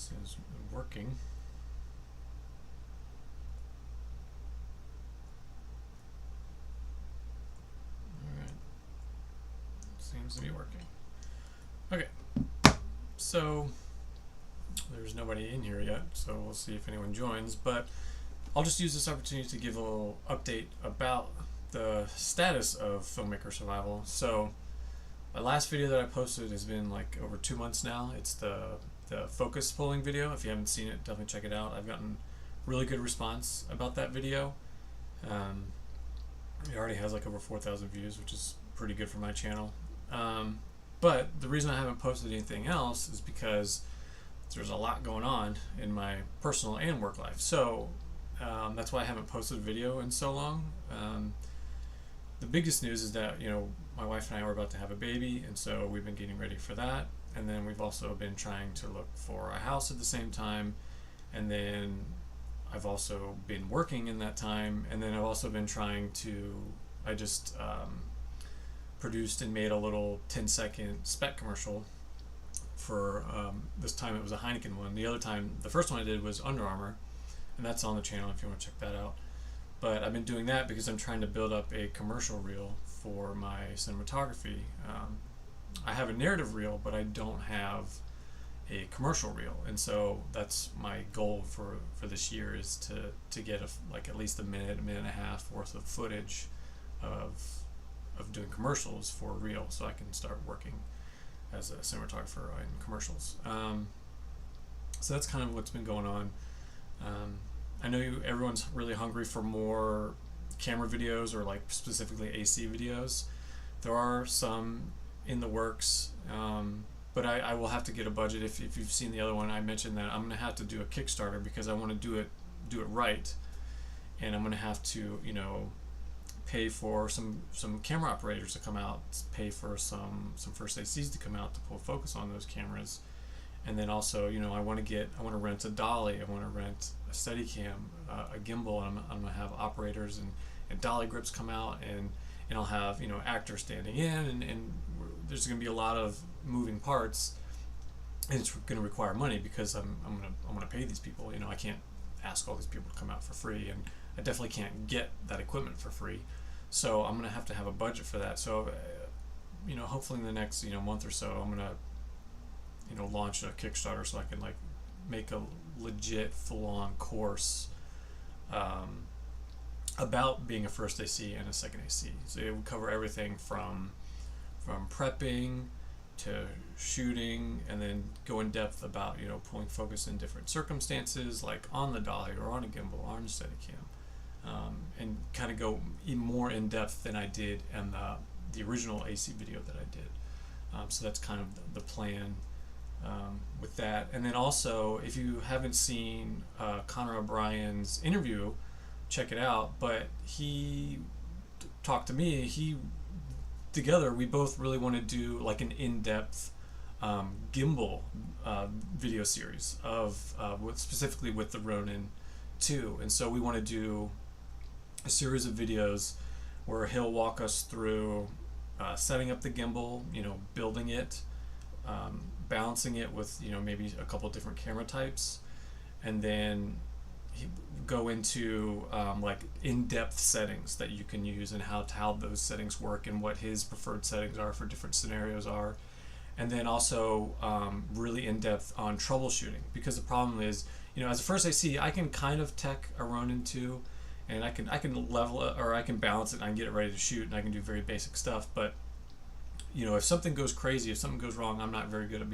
this is working. Alright. Seems to be working. Okay. So there's nobody in here yet, so we'll see if anyone joins, but I'll just use this opportunity to give a little update about the status of filmmaker survival. So my last video that I posted has been like over 2 months now. It's the focus pulling video. If you haven't seen it, definitely check it out. I've gotten really good response about that video. It already has like over 4,000 views, which is pretty good for my channel. But the reason I haven't posted anything else is because there's a lot going on in my personal and work life. So that's why I haven't posted a video in so long. The biggest news is that, my wife and I were about to have a baby, and so we've been getting ready for that. And then we've also been trying to look for a house at the same time. And then I've also been working in that time. And then I've also been I just produced and made a little 10-second spec commercial for, this time it was a Heineken one. The first one I did was Under Armour, and that's on the channel if you want to check that out. But I've been doing that because I'm trying to build up a commercial reel for my cinematography. I have a narrative reel, but I don't have a commercial reel, and so that's my goal for this year, is to get at least a minute and a half worth of footage of doing commercials for a reel, so I can start working as a cinematographer in commercials. So that's kind of what's been going on. I know everyone's really hungry for more camera videos, or like specifically AC videos. There are some in the works, but I will have to get a budget. If you've seen the other one, I mentioned that I'm going to have to do a Kickstarter because I want to do it right, and I'm going to have to pay for some camera operators to come out, pay for some first ACs to come out to pull focus on those cameras. And then also, I want to rent a dolly, I want to rent a Steadicam, a gimbal, and I'm going to have operators and dolly grips come out, and I'll have, actors standing in, and there's going to be a lot of moving parts, and it's going to require money because I'm going to pay these people. I can't ask all these people to come out for free, and I definitely can't get that equipment for free. So I'm going to have a budget for that. So, hopefully in the next, month or so, I'm going to launch a Kickstarter so I can make a legit full-on course about being a first AC and a second AC. So it would cover everything from prepping to shooting, and then go in depth about pulling focus in different circumstances, like on the dolly or on a gimbal, on a Steadicam, and kind of go even more in depth than I did in the original AC video that I did. So that's kind of the plan. With that. And then also, if you haven't seen Connor O'Brien's interview, check it out. But he talked to me. Together, we both really want to do like an in-depth gimbal video series specifically with the Ronin 2. And so we want to do a series of videos where he'll walk us through setting up the gimbal, building it, balancing it with maybe a couple different camera types, and then go into like in-depth settings that you can use, and how those settings work, and what his preferred settings are for different scenarios are. And then also really in-depth on troubleshooting, because the problem is, as a first AC, I can kind of tech a Ronin 2, and I can level it, or I can balance it, and I can get it ready to shoot, and I can do very basic stuff. But if something goes crazy, if something goes wrong, I'm not very good at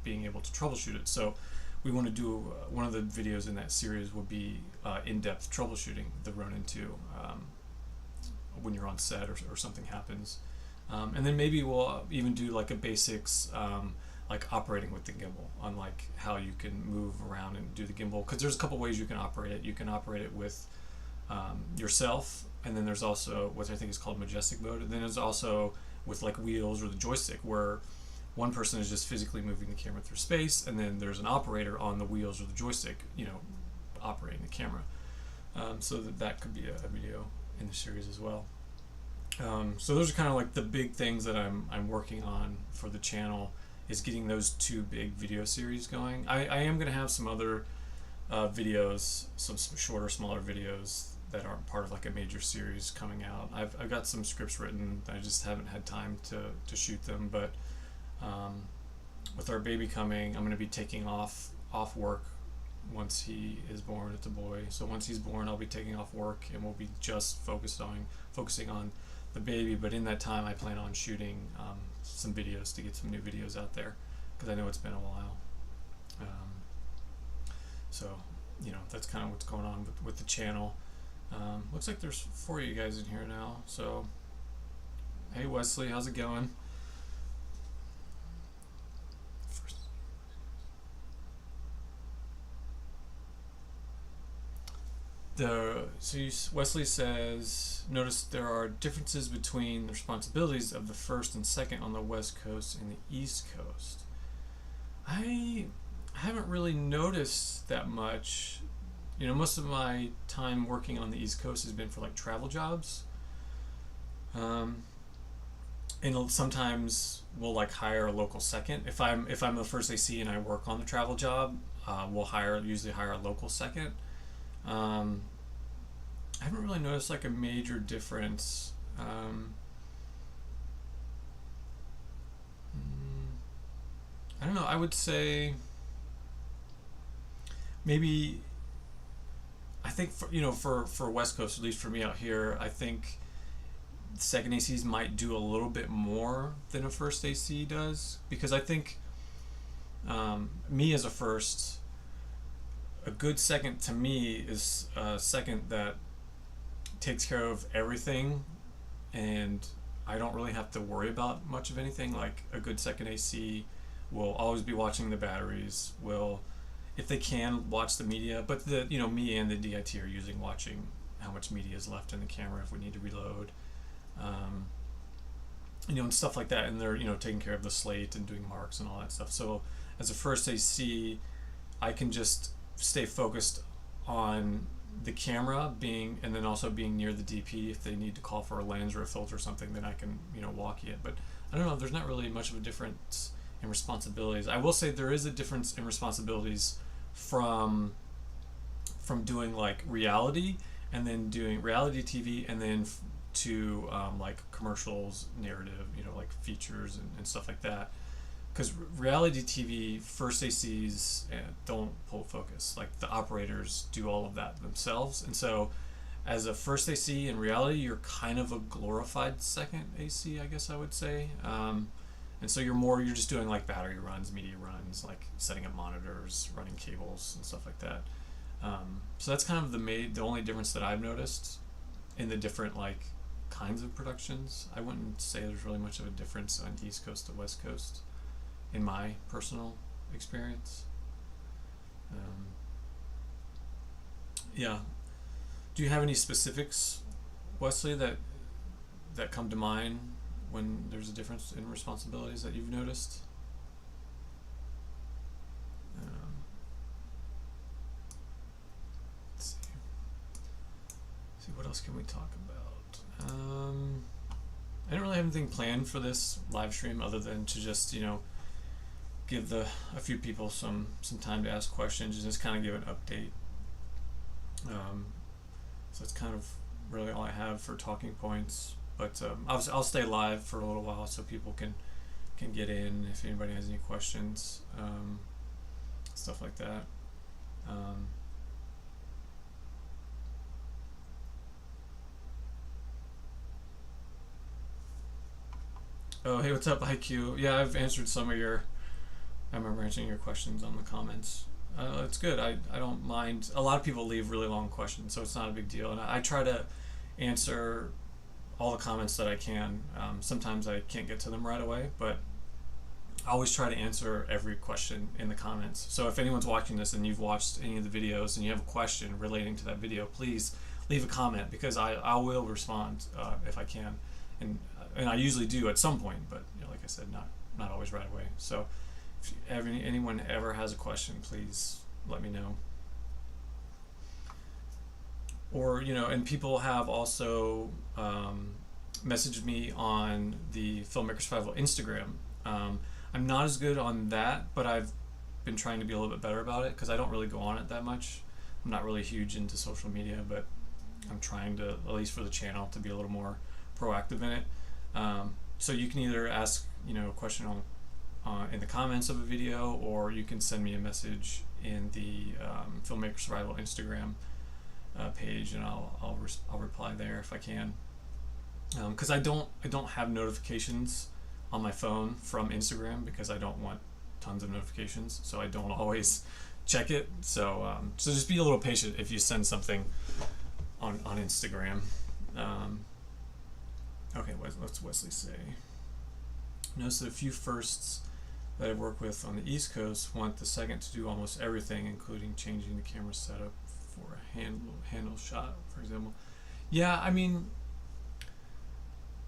being able to troubleshoot it. So we want to do one of the videos in that series would be in-depth troubleshooting the Ronin 2 when you're on set or something happens. And then maybe we'll even do like a basics, like operating with the gimbal, on like how you can move around and do the gimbal. Because there's a couple ways you can operate it. You can operate it with yourself, and then there's also what I think is called majestic mode. And then there's also with like wheels or the joystick, where one person is just physically moving the camera through space, and then there's an operator on the wheels or the joystick, operating the camera. So that could be a video in the series as well. So those are kind of like the big things that I'm working on for the channel, is getting those 2 big video series going. I am going to have some other videos, some shorter, smaller videos that aren't part of like a major series coming out. I've got some scripts written. I just haven't had time to shoot them. But with our baby coming, I'm going to be taking off work once he is born. It's a boy, so once he's born, I'll be taking off work and we'll be just focusing on the baby. But in that time, I plan on shooting some videos to get some new videos out there, because I know it's been a while. So that's kind of what's going on with the channel. Looks like there's 4 of you guys in here now. So hey Wesley, how's it going? Wesley says, notice there are differences between the responsibilities of the first and second on the West Coast and the East Coast. I haven't really noticed that much. Most of my time working on the East Coast has been for like travel jobs. And sometimes we'll like hire a local second. If I'm the first AC and I work on the travel job, we'll usually hire a local second. I haven't really noticed like a major difference. I don't know. I would say maybe. I think for West Coast, at least for me out here, I think second ACs might do a little bit more than a first AC does, because I think me as a first, a good second to me is a second that takes care of everything, and I don't really have to worry about much of anything. Like a good second AC will always be watching the batteries, will, if they can, watch the media, but me and the DIT are usually watching how much media is left in the camera if we need to reload, and stuff like that, and they're taking care of the slate and doing marks and all that stuff. So as a first AC, I can just stay focused on the camera and then also being near the DP. If they need to call for a lens or a filter or something, then I can walkie it. But I don't know, there's not really much of a difference in responsibilities. I will say there is a difference in responsibilities from doing like reality, and then doing reality TV, and then to like commercials, narrative, like features and stuff like that. Because reality TV, first ACs don't pull focus. Like the operators do all of that themselves. And so as a first AC in reality, you're kind of a glorified second AC, I guess I would say. And so you're just doing like battery runs, media runs, like setting up monitors, running cables and stuff like that. So that's kind of the only difference that I've noticed in the different like kinds of productions. I wouldn't say there's really much of a difference on East Coast to West Coast in my personal experience. Yeah. Do you have any specifics, Wesley, that come to mind when there's a difference in responsibilities that you've noticed? Let's see what else can we talk about. I don't really have anything planned for this live stream other than to just give a few people some time to ask questions and just kind of give an update. So it's kind of really all I have for talking points. But I'll stay live for a little while so people can get in if anybody has any questions, stuff like that. Oh, hey, what's up, IQ? Yeah, I've answered some of I remember answering your questions on the comments. It's good. I don't mind. A lot of people leave really long questions, so it's not a big deal. And I try to answer all the comments that I can. Sometimes I can't get to them right away, but I always try to answer every question in the comments. So if anyone's watching this and you've watched any of the videos and you have a question relating to that video, please leave a comment, because I will respond if I can. And I usually do at some point, but like I said, not always right away. So if anyone ever has a question, please let me know. Or and people have also messaged me on the Filmmaker Survival Instagram. I I'm not as good on that, but I've been trying to be a little bit better about it because I don't really go on it that much. I'm not really huge into social media, but I'm trying to, at least for the channel, to be a little more proactive in it. So you can either ask, a question on in the comments of a video, or you can send me a message in the Filmmaker Survival Instagram page, and I'll reply there if I can. Because I don't have notifications on my phone from Instagram because I don't want tons of notifications, so I don't always check it. So just be a little patient if you send something on Instagram. Okay, what's Wesley say? Notice that a few firsts that I work with on the East Coast want the second to do almost everything, including changing the camera setup for a handle shot, for example. Yeah, I mean,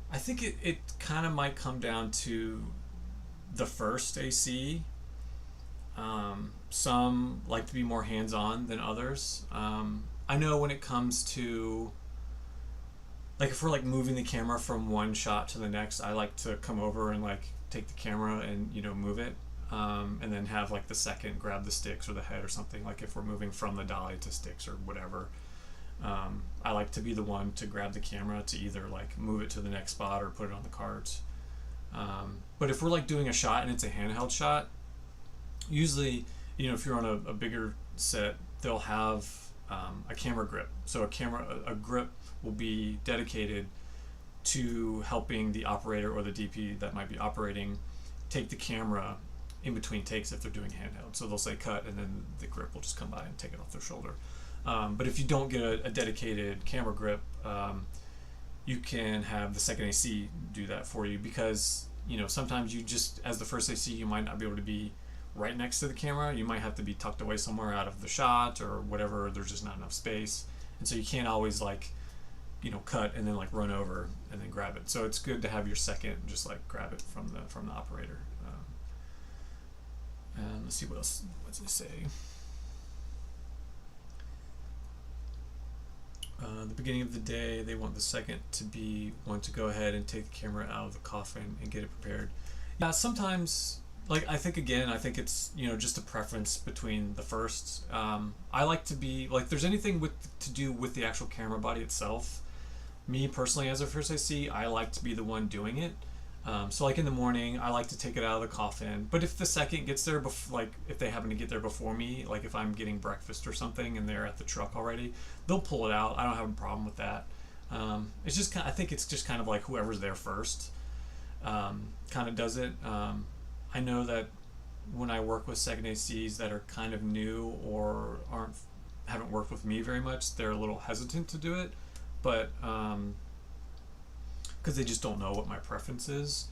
I think it kind of might come down to the first AC. Some like to be more hands-on than others. I know when it comes to, like, if we're like moving the camera from one shot to the next, I like to come over and like take the camera and move it, and then have like the second grab the sticks or the head or something. Like if we're moving from the dolly to sticks or whatever, I like to be the one to grab the camera to either like move it to the next spot or put it on the cards. But if we're like doing a shot and it's a handheld shot, usually if you're on a bigger set, they'll have a camera grip. So a grip will be dedicated to helping the operator or the DP that might be operating take the camera in between takes if they're doing handheld. So they'll say cut, and then the grip will just come by and take it off their shoulder. But if you don't get a dedicated camera grip, you can have the second AC do that for you, because sometimes you just, as the first AC, you might not be able to be right next to the camera. You might have to be tucked away somewhere out of the shot or whatever. There's just not enough space, and so you can't always like cut and then like run over and then grab it. So it's good to have your second just like grab it from the operator. And let's see what else. What's it say? The beginning of the day, they want the second to be one to go ahead and take the camera out of the coffin and get it prepared. Yeah, sometimes, like, I think it's just a preference between the firsts. I like to be like, there's anything to do with the actual camera body itself. Me personally, as a first AC, I like to be the one doing it. So like in the morning, I like to take it out of the coffin. But if the second gets there, like if they happen to get there before me, like if I'm getting breakfast or something and they're at the truck already, they'll pull it out. I don't have a problem with that. It's just I think it's just kind of like whoever's there first kind of does it. I know that when I work with second ACs that are kind of new or haven't worked with me very much, they're a little hesitant to do it, but because they just don't know what my preference is.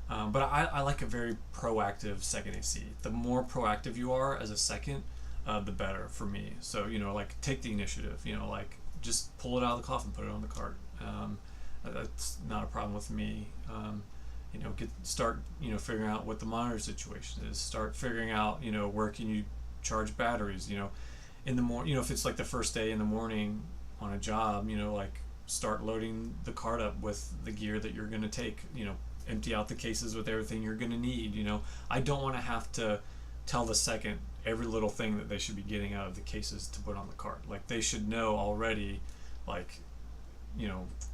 But I like a very proactive second AC. The more proactive you are as a second, the better for me. So like take the initiative. Like just pull it out of the coffin, put it on the cart. That's not a problem with me. Start figuring out what the monitor situation is. Start figuring out where can you charge batteries. In the morning, if it's like the first day in the morning on a job, like start loading the cart up with the gear that you're going to take. Empty out the cases with everything you're going to need. I don't want to have to tell the second every little thing that they should be getting out of the cases to put on the cart. Like they should know already, like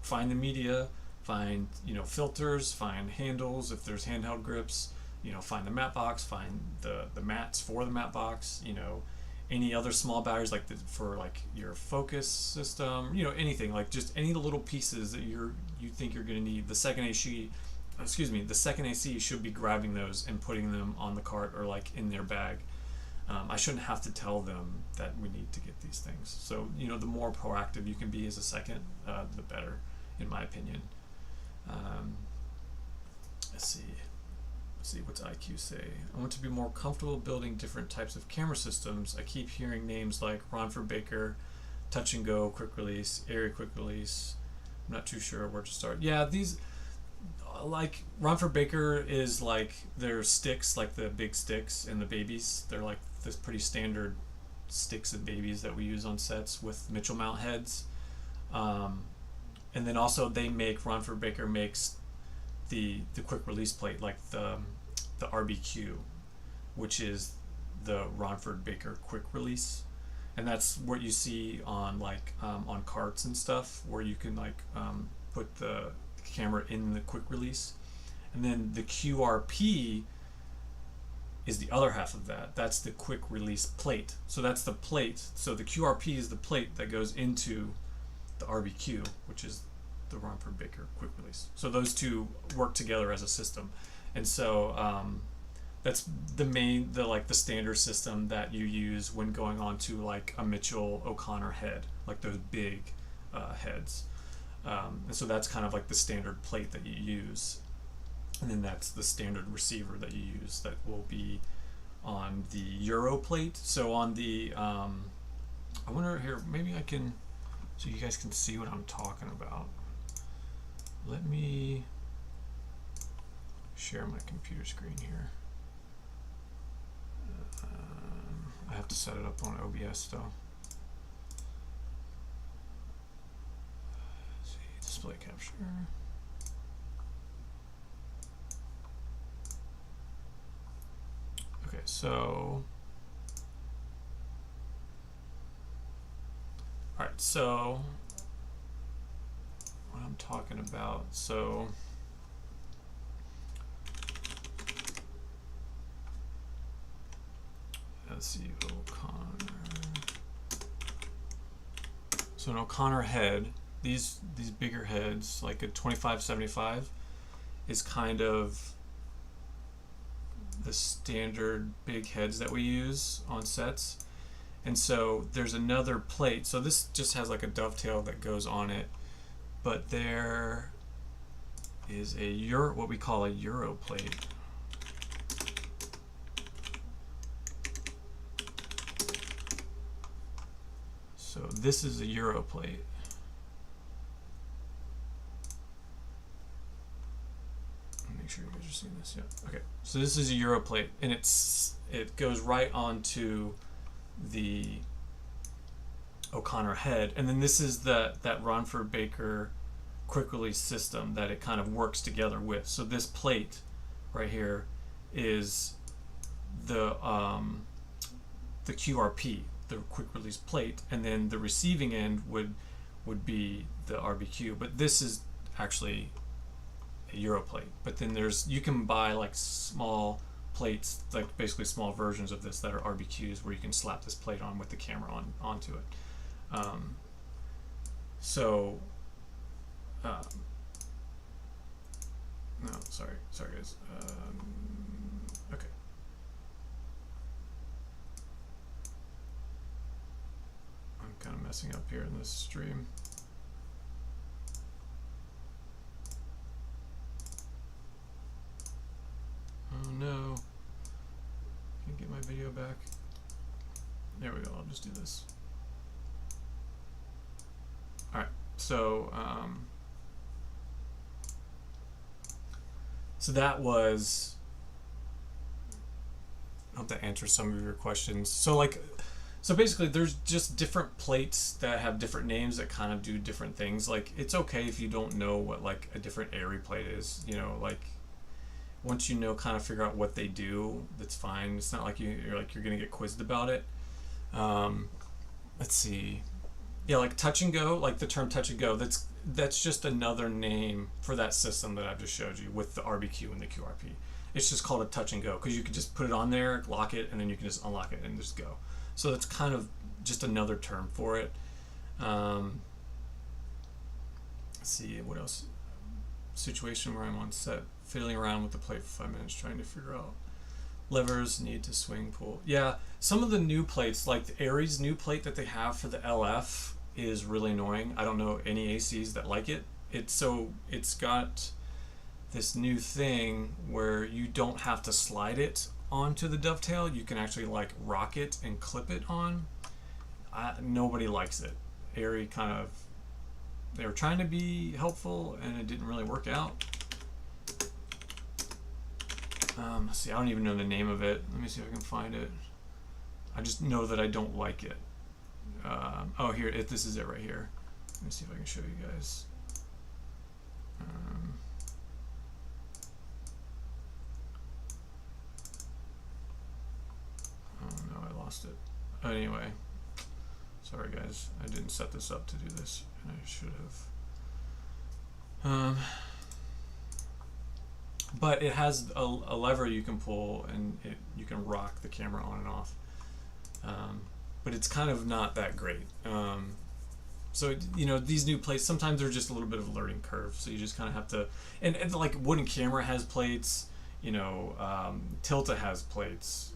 find the media, find filters, find handles if there's handheld grips, find the mat box, find the mats for the mat box, any other small batteries like for like your focus system, anything, like just any little pieces that you think you're going to need. The second AC should be grabbing those and putting them on the cart or like in their bag. I shouldn't have to tell them that we need to get these things. So the more proactive you can be as a second, the better, in my opinion. Let's see, what's IQ say? I want to be more comfortable building different types of camera systems. I keep hearing names like Ronford Baker, Touch and Go, Quick Release, Airy Quick Release. I'm not too sure where to start. Yeah, these, like Ronford Baker is like their sticks, like the big sticks and the babies. They're like this pretty standard sticks and babies that we use on sets with Mitchell mount heads. And then also Ronford Baker makes the quick release plate, like the the RBQ, which is the Ronford Baker quick release, and that's what you see on like on carts and stuff, where you can like put the camera in the quick release. And then the QRP is the other half of that. That's the quick release plate. So that's the plate. So the QRP is the plate that goes into the RBQ, which is the Ronford Baker quick release. So those two work together as a system. And so that's the standard system that you use when going on to like a Mitchell O'Connor head, like those big heads. And so that's kind of like the standard plate that you use. And then that's the standard receiver that you use that will be on the Euro plate. So on the, I wonder here, maybe I can, so you guys can see what I'm talking about. Let me share my computer screen here. I have to set it up on OBS though. Let's see, display capture. Okay, so, all right, so what I'm talking about, so let's see, O'Connor. So an O'Connor head, these bigger heads, like a 25-75, is kind of the standard big heads that we use on sets. And so there's another plate. So this just has like a dovetail that goes on it, but there is a what we call a Euro plate. So this is a Euro plate. Make sure you guys are seeing this. Yeah. Okay. So this is a Euro plate, and it goes right onto the O'Connor head, and then this is that Ronford Baker quick release system that it kind of works together with. So this plate right here is the QRP, the quick release plate, and then the receiving end would be the RBQ. But this is actually a Euro plate. But then you can buy like small plates, like basically small versions of this that are RBQs, where you can slap this plate on with the camera onto it. No, sorry guys. Okay. I'm kind of messing up here in this stream. Oh no. Can't get my video back. There we go, I'll just do this. Alright, so that was, I hope that answers some of your questions. So basically there's just different plates that have different names that kind of do different things. Like, it's okay if you don't know what like a different Airy plate is, you know, like once you know, kind of figure out what they do, that's fine. It's not like you're gonna get quizzed about it. Let's see. Yeah, like touch and go, like the term touch and go, that's just another name for that system that I've just showed you with the RBQ and the QRP. It's just called a touch and go because you can just put it on there, lock it, and then you can just unlock it and just go. So that's kind of just another term for it. Let's see, what else? Situation where I'm on set, fiddling around with the plate for 5 minutes trying to figure out levers need to swing, pull. Yeah, some of the new plates, like the Aries new plate that they have for the LF, is really annoying. I don't know any ACs that like it. It's got this new thing where you don't have to slide it onto the dovetail. You can actually like rock it and clip it on. Nobody likes it. Airy they were trying to be helpful and it didn't really work out. Let's see, I don't even know the name of it. Let me see if I can find it. I just know that I don't like it. Oh, here, this is it right here. Let me see if I can show you guys. anyway, sorry guys, I didn't set this up to do this, and I should have. But it has a lever you can pull, and you can rock the camera on and off. But it's kind of not that great. So, you know, these new plates, sometimes they're just a little bit of a learning curve. So you just kind of have to, and like wooden camera has plates, you know, Tilta has plates,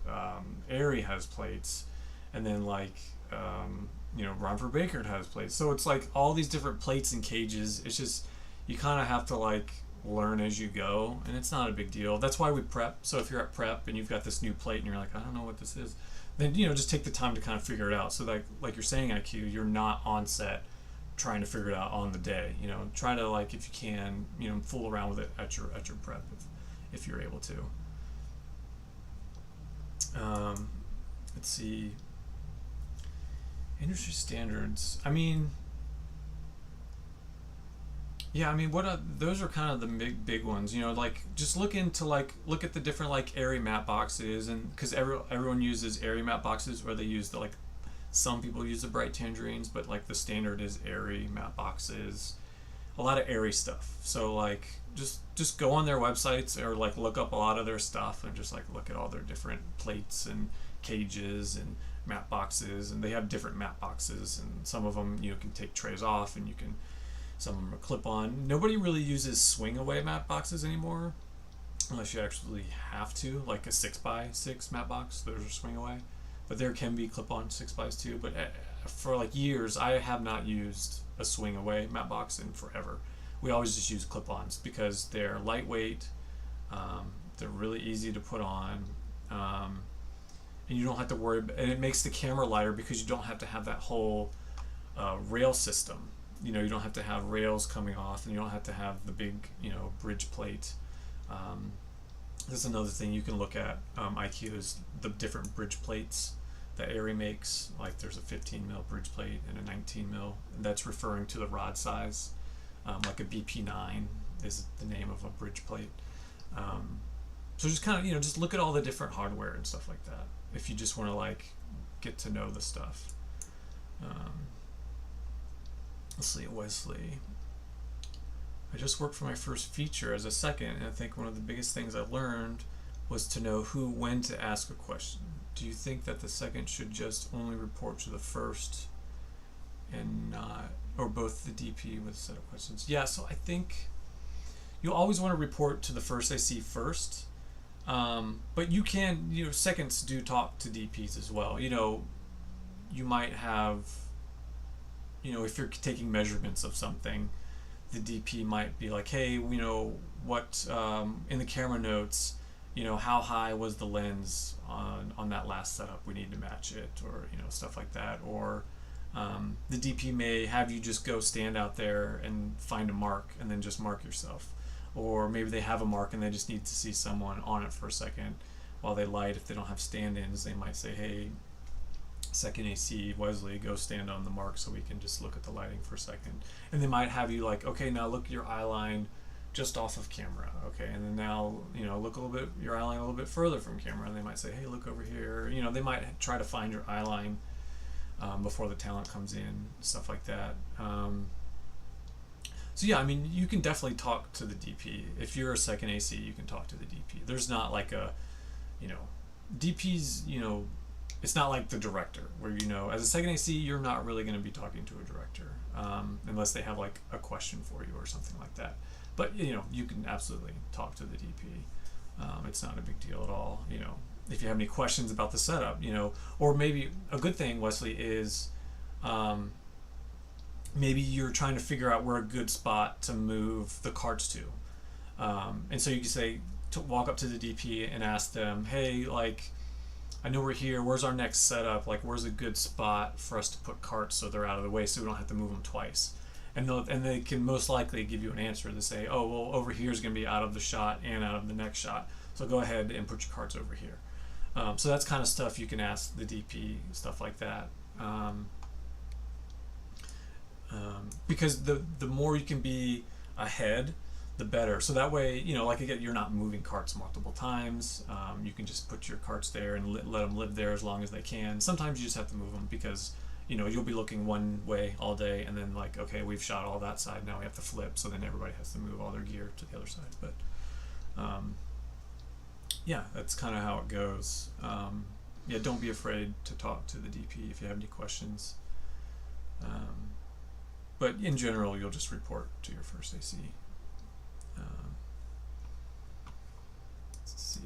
Arri has plates, and then like, you know, Romford Baker has plates. So it's like all these different plates and cages. It's just, you kind of have to like learn as you go, and it's not a big deal. That's why we prep. So if you're at prep and you've got this new plate and you're like, I don't know what this is, then, you know, just take the time to kind of figure it out. So like you're saying, IQ, you're not on set trying to figure it out on the day. You know, try to, like, if you can, you know, fool around with it at your prep if you're able to. Let's see. Industry standards. I mean, yeah, I mean, those are kind of the big ones, you know, like just look at the different like Arri matte boxes, and because everyone uses Arri matte boxes, or they use the, like, some people use the bright tangerines, but like the standard is Arri matte boxes, a lot of Arri stuff. So like just go on their websites, or like look up a lot of their stuff, and just like look at all their different plates and cages and matte boxes, and they have different matte boxes, and some of them, you know, can take trays off, and you can. Some of them are clip-on. Nobody really uses swing-away matte boxes anymore, unless you actually have to, like a 6x6 matte box. Those are swing-away, but there can be clip-on 6xs too. But for like years, I have not used a swing-away matte box in forever. We always just use clip-ons because they're lightweight, they're really easy to put on, and you don't have to worry. And it makes the camera lighter because you don't have to have that whole rail system. You know, you don't have to have rails coming off, and you don't have to have the big, you know, bridge plate. That's another thing you can look at, IQ, is the different bridge plates that Arri makes. Like there's a 15 mil bridge plate and a 19 mil, and that's referring to the rod size. Like a BP9 is the name of a bridge plate. So just kind of, you know, just look at all the different hardware and stuff like that if you just want to like get to know the stuff. Let's see, Wesley. I just worked for my first feature as a second, and I think one of the biggest things I learned was to know when to ask a question. Do you think that the second should just only report to the first and not, or both the DP with a set of questions? Yeah, so I think you'll always want to report to the first IC first, but you can, you know, seconds do talk to DPs as well. You know, you might have, you know, if you're taking measurements of something, the DP might be like, hey, you know, what, in the camera notes, you know, how high was the lens on that last setup? We need to match it, or, you know, stuff like that. Or the DP may have you just go stand out there and find a mark and then just mark yourself. Or maybe they have a mark and they just need to see someone on it for a second while they light. If they don't have stand-ins, they might say, hey, second AC Wesley, go stand on the mark so we can just look at the lighting for a second. And they might have you like, okay, now look at your eye line just off of camera, okay, and then now, you know, look a little bit, your eye line a little bit further from camera, and they might say, hey, look over here. You know, they might try to find your eye line before the talent comes in, stuff like that. So yeah, I mean, you can definitely talk to the DP. If you're a second AC, you can talk to the DP. There's not like a, you know, DPs, you know, it's not like the director where, you know, as a second AC, you're not really going to be talking to a director unless they have like a question for you or something like that. But, you know, you can absolutely talk to the DP. It's not a big deal at all. You know, if you have any questions about the setup, you know, or maybe a good thing, Wesley, is maybe you're trying to figure out where a good spot to move the carts to. And so you can say, walk up to the DP and ask them, hey, like, I know we're here, where's our next setup? Like, where's a good spot for us to put carts so they're out of the way so we don't have to move them twice? And they can most likely give you an answer to say, oh, well, over here is going to be out of the shot and out of the next shot. So go ahead and put your carts over here. So that's kind of stuff you can ask the DP, stuff like that. Because the more you can be ahead, the better. So that way, like again, you're not moving carts multiple times. You can just put your carts there and let them live there as long as they can. Sometimes you just have to move them because you'll be looking one way all day, and then like, okay, we've shot all that side, now we have to flip, so then everybody has to move all their gear to the other side. But yeah, that's kind of how it goes. Yeah, don't be afraid to talk to the DP if you have any questions. But in general, you'll just report to your first AC. Let's see.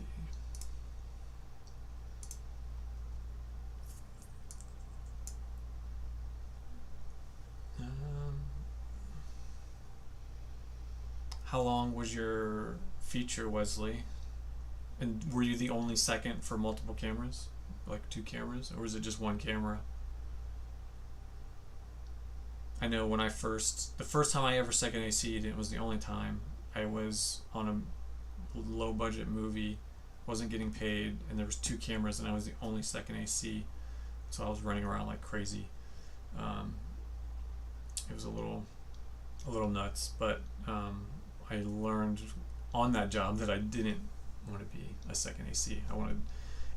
How long was your feature, Wesley? And were you the only second for multiple cameras? Like 2 cameras? Or was it just 1 camera? I know when the first time I ever second AC'd, it was the only time. I was on a low budget movie, wasn't getting paid, and there was 2 cameras, and I was the only second AC. So I was running around like crazy. It was a little nuts, but I learned on that job that I didn't want to be a second AC. I wanted,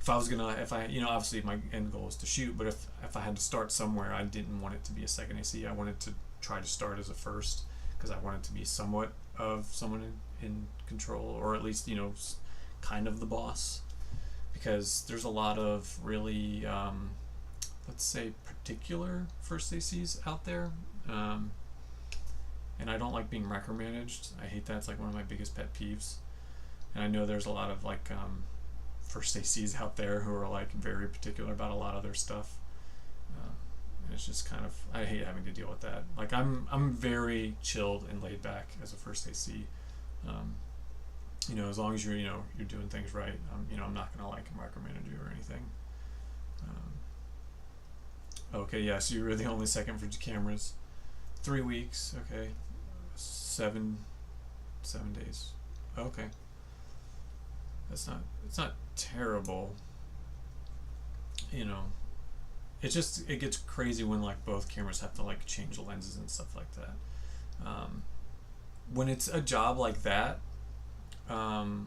obviously my end goal is to shoot, but if I had to start somewhere, I didn't want it to be a second AC. I wanted to try to start as a first, because I wanted to be somewhat of someone in control, or at least, kind of the boss, because there's a lot of really, let's say, particular first ACs out there. And I don't like being micromanaged. I hate that. It's like one of my biggest pet peeves. And I know there's a lot of like first ACs out there who are like very particular about a lot of their stuff. And it's just kind of, I hate having to deal with that. Like I'm very chilled and laid back as a first AC. As long as you're you're doing things right. I'm not gonna like micromanage you or anything. Okay, yeah. So you were the only second for cameras. 3 weeks. Okay. 7 days. Okay. It's not terrible. It gets crazy when like both cameras have to like change lenses and stuff like that. When it's a job like that, and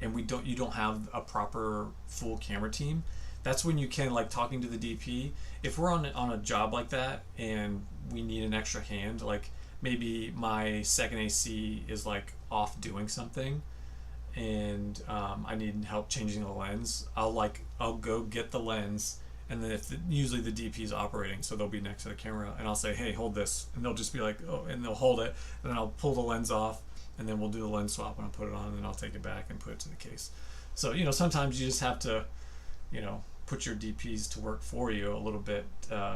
you don't have a proper full camera team, that's when you can, like, talking to the DP, if we're on a job like that and we need an extra hand, like maybe my second AC is like off doing something, and I need help changing the lens, I'll go get the lens, and then usually the DP is operating, so they'll be next to the camera, and I'll say, hey, hold this, and they'll just be like, oh, and they'll hold it, and then I'll pull the lens off, and then we'll do the lens swap, and I'll put it on, and then I'll take it back and put it to the case. So sometimes you just have to put your DPs to work for you a little bit,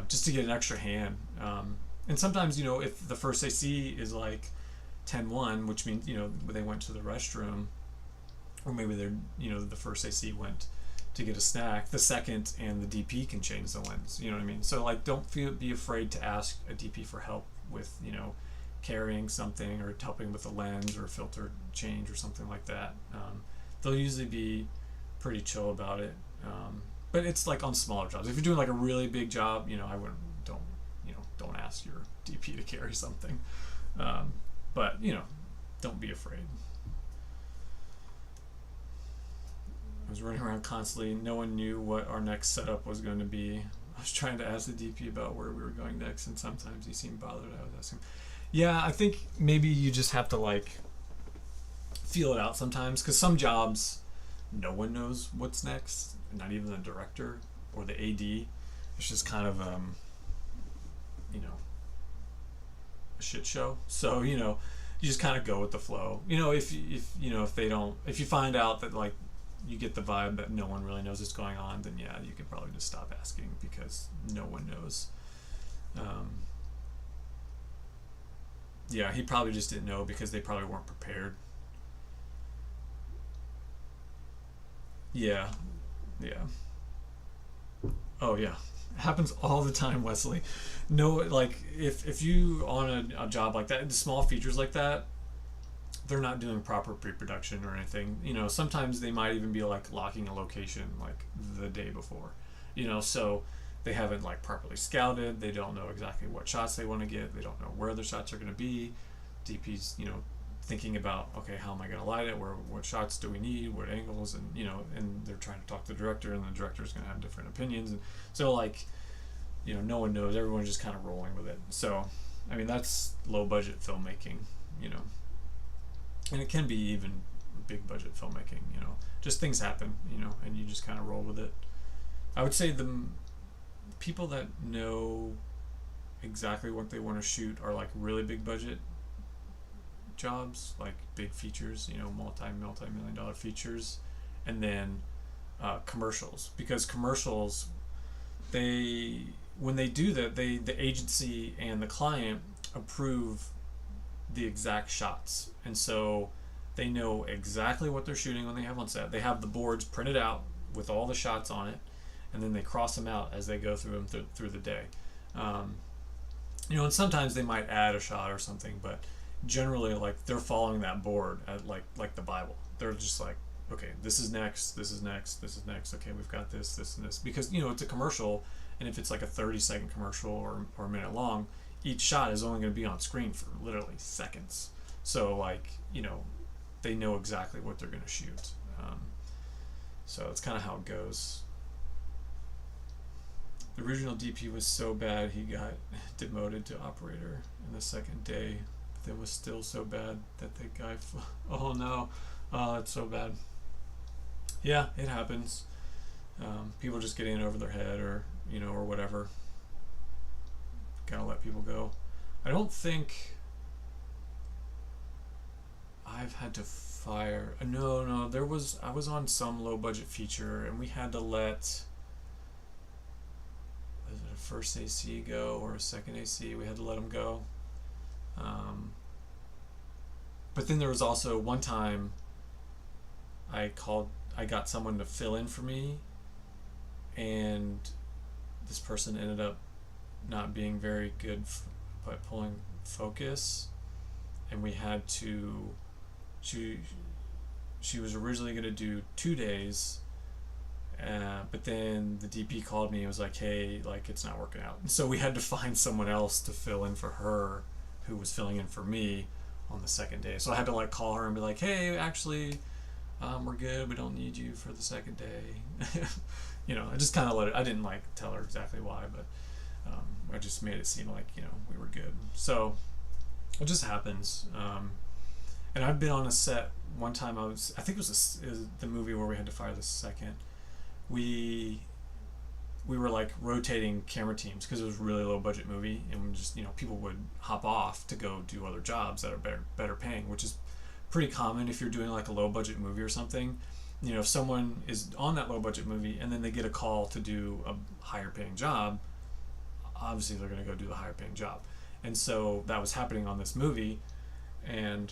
just to get an extra hand. And sometimes, if the first AC is like 10-1, which means, they went to the restroom, or maybe they're, the first AC went to get a snack, the second and the DP can change the lens, you know what I mean? So like, don't be afraid to ask a DP for help with, carrying something, or helping with a lens or a filter change or something like that. They'll usually be pretty chill about it. But it's like on smaller jobs. If you're doing like a really big job, don't ask your DP to carry something. But don't be afraid. I was running around constantly. No one knew what our next setup was going to be. I was trying to ask the DP about where we were going next, and sometimes he seemed bothered. I was asking. Yeah, I think maybe you just have to like feel it out sometimes, because some jobs, no one knows what's next, not even the director or the AD. It's just kind of a shit show. So you just kind of go with the flow. If you find out that like you get the vibe that no one really knows what's going on, then yeah, you could probably just stop asking, because no one knows. Yeah, he probably just didn't know because they probably weren't prepared. Yeah. Oh yeah, happens all the time, Wesley. No, like if you on a job like that, the small features like that, they're not doing proper pre-production or anything. Sometimes they might even be like locking a location like the day before. So they haven't like properly scouted. They don't know exactly what shots they want to get. They don't know where the shots are going to be. DP's, thinking about, okay, how am I going to light it? What shots do we need? What angles? And, and they're trying to talk to the director, and the director's going to have different opinions. And so, like, no one knows. Everyone's just kind of rolling with it. So, I mean, that's low budget filmmaking, and it can be even big budget filmmaking, just things happen, and you just kind of roll with it. I would say the people that know exactly what they want to shoot are like really big budget jobs, like big features, multi-million dollar features, and then commercials, because commercials, when they do that, the agency and the client approve the exact shots, and so they know exactly what they're shooting when they have on set. They have the boards printed out with all the shots on it, and then they cross them out as they go through them through the day. And sometimes they might add a shot or something, but generally, like, they're following that board at like the Bible. They're just like, okay, this is next, this is next, this is next. Okay, we've got this, this, and this, because it's a commercial, and if it's like a 30-second commercial or a minute long, each shot is only going to be on screen for literally seconds. So, like, they know exactly what they're going to shoot. So it's kind of how it goes. The original DP was so bad he got demoted to operator in the second day. But it was still so bad that the guy oh no, it's so bad. Yeah, it happens. People just getting in over their head, or whatever. Gotta let people go. I don't think I've had to fire. No, I was on some low budget feature, and we had to let, was it a first AC go or a second AC? We had to let them go. But then there was also one time I got someone to fill in for me, and this person ended up not being very good at pulling focus, and we had to, she was originally going to do 2 days, but then the DP called me and was like, hey, like, it's not working out. And so we had to find someone else to fill in for her, who was filling in for me on the second day. So I had to, like, call her and be like, hey, actually, we're good, we don't need you for the second day. I just kind of I didn't, like, tell her exactly why, but I just made it seem like, we were good. So it just happens. And I've been on a set one time. I think it was the movie where we had to fire the second. We were, like, rotating camera teams because it was a really low budget movie, and just, people would hop off to go do other jobs that are better paying, which is pretty common if you're doing, like, a low budget movie or something. If someone is on that low budget movie and then they get a call to do a higher paying job, obviously they're going to go do the higher paying job. And so that was happening on this movie, and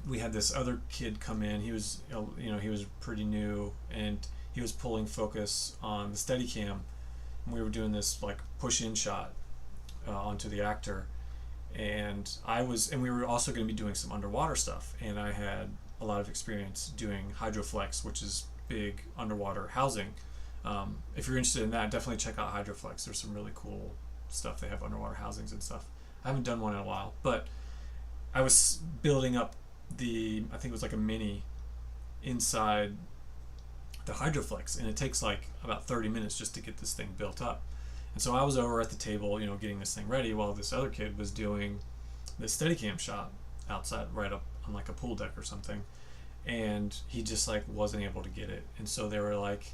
we had this other kid come in. He was, he was pretty new, and he was pulling focus on the Steadicam, and we were doing this, like, push-in shot onto the actor, and we were also going to be doing some underwater stuff, and I had a lot of experience doing Hydroflex, which is big underwater housing. If you're interested in that, definitely check out Hydroflex. There's some really cool stuff. They have underwater housings and stuff. I haven't done one in a while, but I was building up I think it was like a mini inside the Hydroflex, and it takes like about 30 minutes just to get this thing built up. And so I was over at the table, getting this thing ready, while this other kid was doing this Steadicam shot outside, right up on, like, a pool deck or something, and he just, like, wasn't able to get it. And so they were like,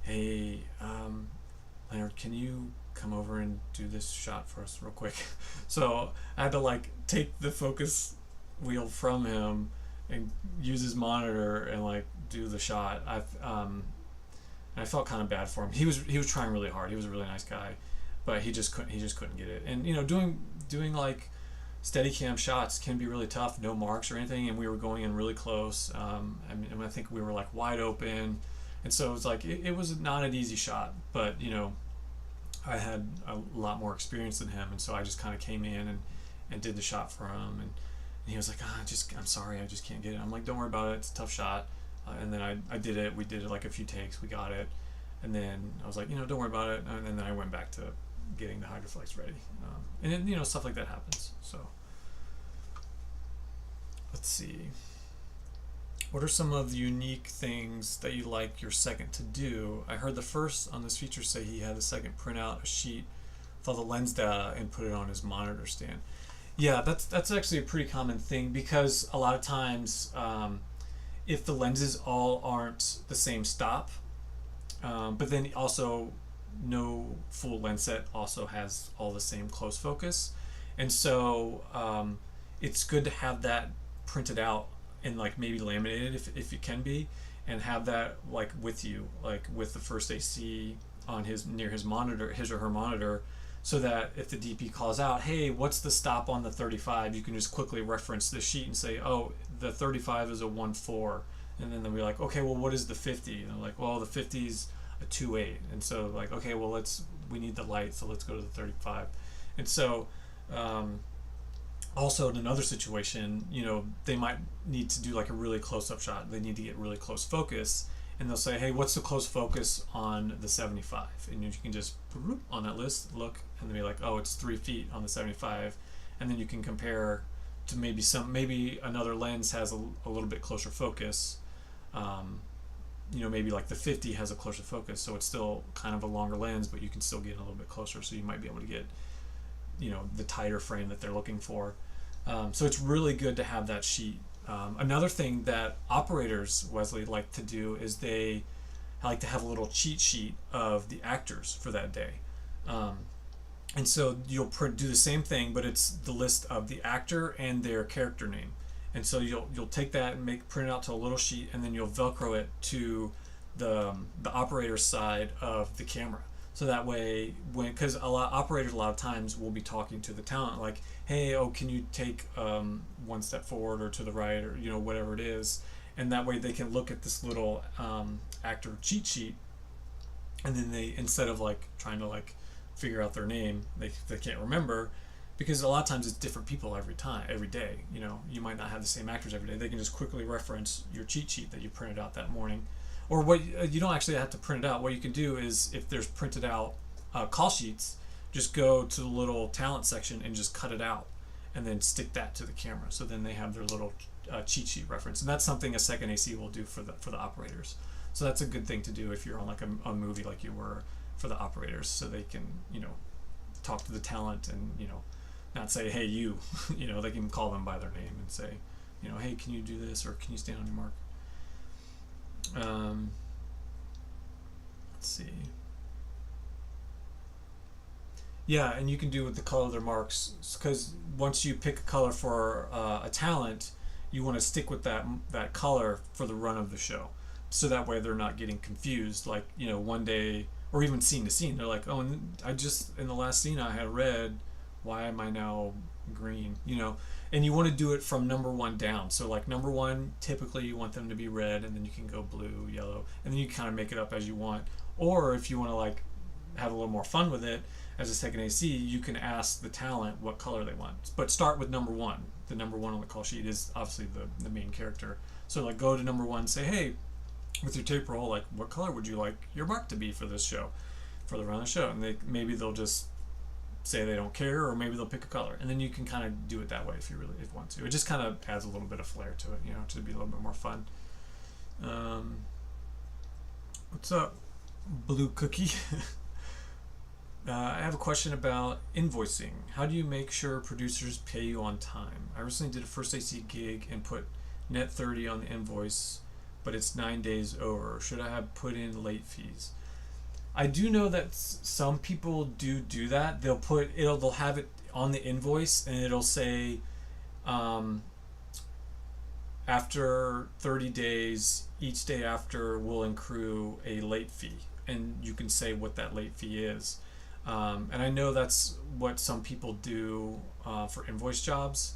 hey, Leonard, can you come over and do this shot for us real quick? So I had to, like, take the focus wheel from him and use his monitor and, like, do the shot. And I felt kind of bad for him. He was trying really hard. He was a really nice guy, but he just couldn't get it. And doing like Steadicam shots can be really tough, no marks or anything, and we were going in really close. I think we were, like, wide open, and so it was like it was not an easy shot, but I had a lot more experience than him, and so I just kind of came in and did the shot for him, and he was like, I'm sorry, I just can't get it. I'm like, don't worry about it, it's a tough shot. And then I did it. We did it, like, a few takes. We got it, and then I was like, don't worry about it. And then I went back to getting the Hydroflex ready, and then, stuff like that happens. So let's see. What are some of the unique things that you like your second to do? I heard the first on this feature say he had the second print out a sheet with all the lens data and put it on his monitor stand. Yeah, that's actually a pretty common thing, because a lot of times, if the lenses all aren't the same stop, but then also no full lens set also has all the same close focus, and so it's good to have that printed out and like maybe laminated if it can be, and have that like with you, like with the first AC on his near his monitor, his or her monitor, so that if the DP calls out, hey, what's the stop on the 35, you can just quickly reference the sheet and say, oh, the 35 is a 1.4, and then they'll be like, okay, well, what is the 50? And they're like, well, the 50's a 2.8, and so like, okay, well, we need the light, so let's go to the 35. And so also in another situation, they might need to do like a really close-up shot. They need to get really close focus, and they'll say, hey, what's the close focus on the 75? And you can just on that list look, and they'll be like, oh, it's 3 feet on the 75, and then you can compare to maybe another lens has a little bit closer focus. Maybe like the 50 has a closer focus, so it's still kind of a longer lens, but you can still get a little bit closer, so you might be able to get the tighter frame that they're looking for. So it's really good to have that sheet. Another thing that operators, Wesley, like to do is they like to have a little cheat sheet of the actors for that day. And so you'll do the same thing, but it's the list of the actor and their character name. And so you'll take that and print it out to a little sheet, and then you'll Velcro it to the operator's side of the camera. So that way, because operators a lot of times will be talking to the talent like, hey, oh, can you take one step forward or to the right, or whatever it is, and that way they can look at this little actor cheat sheet, and then they, instead of like trying to like figure out their name, they can't remember, because a lot of times it's different people every day. You might not have the same actors every day. They can just quickly reference your cheat sheet that you printed out that morning. Or what you don't actually have to print it out. What you can do is, if there's printed out call sheets, just go to the little talent section and just cut it out, and then stick that to the camera. So then they have their little cheat sheet reference, and that's something a second AC will do for the operators. So that's a good thing to do if you're on like a movie like you were, for the operators, so they can talk to the talent and not say, hey, you. They can call them by their name and say, hey, can you do this, or can you stand on your mark? Let's see. Yeah, and you can do with the color of their marks, because once you pick a color for a talent, you want to stick with that color for the run of the show, so that way they're not getting confused. Like one day, or even scene to scene, they're like, oh, in the last scene I had red. Why am I now green? And you want to do it from number 1 down. So like number 1, typically you want them to be red, and then you can go blue, yellow, and then you kind of make it up as you want. Or if you want to like have a little more fun with it, as a second AC, you can ask the talent what color they want. But start with number 1. The number 1 on the call sheet is obviously the main character. So like go to number 1, say, hey, with your tape roll, like what color would you like your mark to be for this show, for the run of the show? And maybe they'll just say they don't care, or maybe they'll pick a color, and then you can kind of do it that way if you want to. It just kind of adds a little bit of flair to it, to be a little bit more fun. What's up, Blue Cookie? I have a question about invoicing. How do you make sure producers pay you on time? I recently did a first AC gig and put net 30 on the invoice, but it's 9 days over. Should I have put in late fees? I do know that some people do that. They'll have it on the invoice, and it'll say, after 30 days, each day after will accrue a late fee, and you can say what that late fee is. And I know that's what some people do for invoice jobs.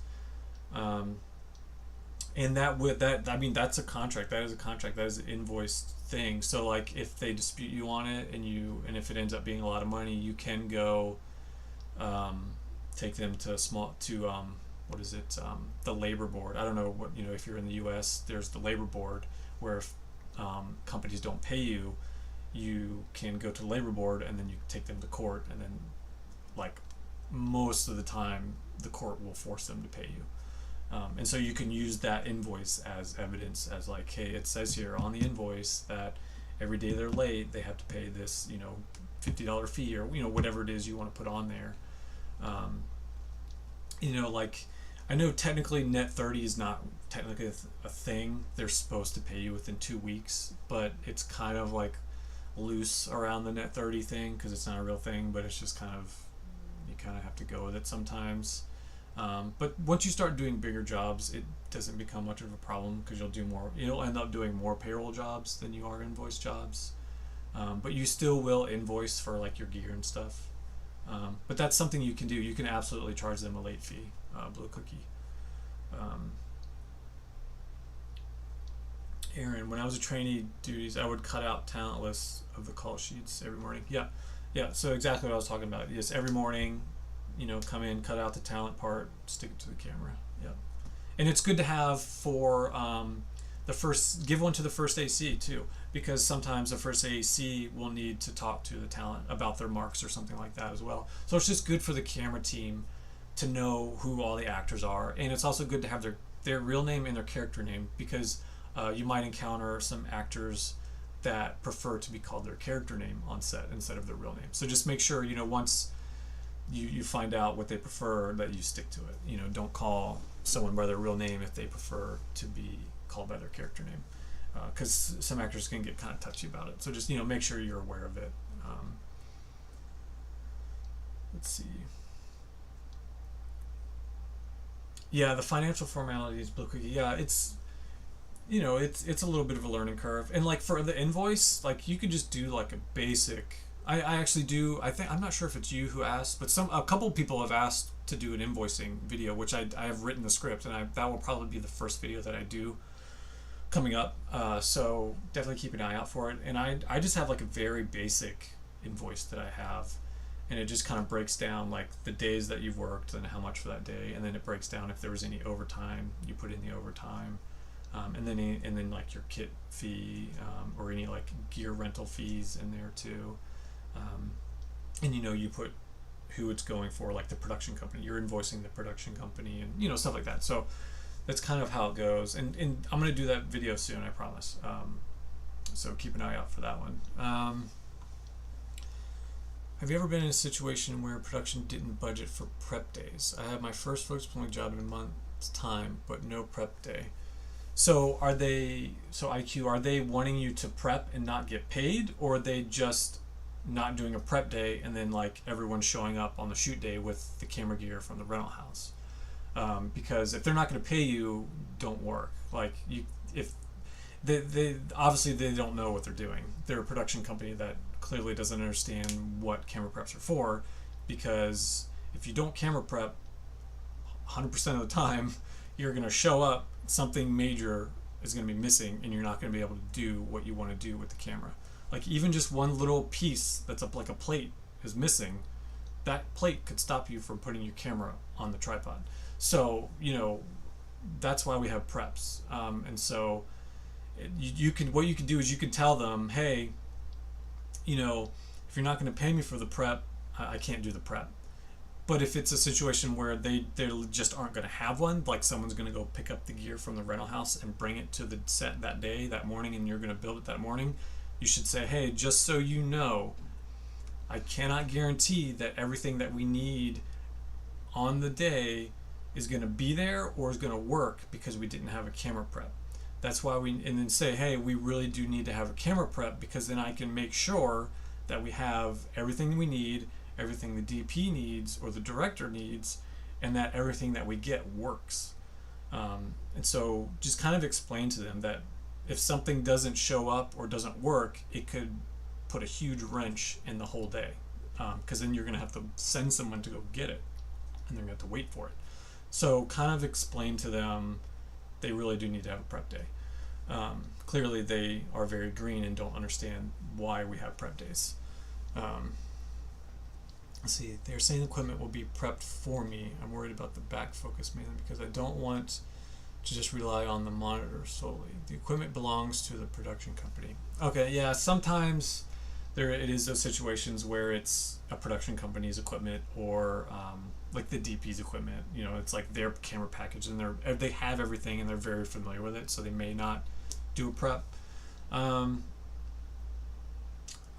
And that's a contract. That is a contract. That is an invoice thing. So like if they dispute you on it, and if it ends up being a lot of money, you can go take them to the labor board. I don't know what, if you're in the US, there's the labor board where if companies don't pay you, you can go to the labor board, and then you take them to court, and then like most of the time the court will force them to pay you. And so you can use that invoice as evidence, as like, hey, it says here on the invoice that every day they're late, they have to pay this, $50 fee, or whatever it is you want to put on there. Like, I know technically net 30 is not technically a thing. They're supposed to pay you within 2 weeks, but it's kind of like loose around the net 30 thing because it's not a real thing, but it's just kind of, you kind of have to go with it sometimes. But once you start doing bigger jobs, it doesn't become much of a problem because you'll end up doing more payroll jobs than you are invoice jobs. But you still will invoice for like your gear and stuff. But that's something you can do. You can absolutely charge them a late fee, Blue Cookie. Aaron, when I was a trainee duties, I would cut out talent lists of the call sheets every morning. Yeah. So exactly what I was talking about. Yes, every morning, come in, cut out the talent part, stick it to the camera. Yep. And it's good to have for give one to the first AC too, because sometimes the first AC will need to talk to the talent about their marks or something like that as well. So it's just good for the camera team to know who all the actors are, and it's also good to have their real name and their character name, because you might encounter some actors that prefer to be called their character name on set instead of their real name. So just make sure, once you find out what they prefer, that you stick to it. Don't call someone by their real name if they prefer to be called by their character name, because some actors can get kind of touchy about it. So just make sure you're aware of it. Let's see. Yeah, the financial formalities, Blue Cookie. Yeah, it's it's a little bit of a learning curve, and like for the invoice, like you could just do like a basic. I actually do. I'm not sure if it's you who asked, but a couple people have asked to do an invoicing video, which I have written the script, and that will probably be the first video that I do coming up. So definitely keep an eye out for it. And I just have like a very basic invoice that I have, and it just kind of breaks down like the days that you've worked and how much for that day, and then it breaks down if there was any overtime, you put in the overtime. And then like your kit fee, or any like gear rental fees in there too. And you put who it's going for, like the production company. You're invoicing the production company, and stuff like that. So that's kind of how it goes. And I'm gonna do that video soon, I promise. So keep an eye out for that one. Have you ever been in a situation where production didn't budget for prep days? I have my first focus deployment job in a month's time, but no prep day. So IQ, are they wanting you to prep and not get paid, or are they just not doing a prep day and then like everyone's showing up on the shoot day with the camera gear from the rental house? Because if they're not going to pay you, don't work. Like if they obviously they don't know what they're doing. They're a production company that clearly doesn't understand what camera preps are for, because if you don't camera prep 100% of the time, you're going to show up, something major is going to be missing, and you're not going to be able to do what you want to do with the camera. Like even just one little piece that's up like a plate is missing, that plate could stop you from putting your camera on the tripod. So that's why we have preps. And so what you can do is you can tell them, hey, if you're not going to pay me for the prep, I can't do the prep. But if it's a situation where they just aren't going to have one, like someone's going to go pick up the gear from the rental house and bring it to the set that day, that morning, and you're going to build it that morning, you should say, hey, just so you know, I cannot guarantee that everything that we need on the day is going to be there or is going to work because we didn't have a camera prep. That's why and then say, hey, we really do need to have a camera prep, because then I can make sure that we have everything we need, everything the DP needs or the director needs, and that everything that we get works. And so just kind of explain to them that if something doesn't show up or doesn't work, it could put a huge wrench in the whole day, because then you're going to have to send someone to go get it, and they're going to have to wait for it. So kind of explain to them they really do need to have a prep day. Clearly they are very green and don't understand why we have prep days. Let's see, they're saying equipment will be prepped for me. I'm worried about the back focus mainly because I don't want to just rely on the monitor solely. The equipment belongs to the production company. Okay, yeah, sometimes there it is those situations where it's a production company's equipment or like the DP's equipment. You know, it's like their camera package and they have everything and they're very familiar with it, so they may not do a prep.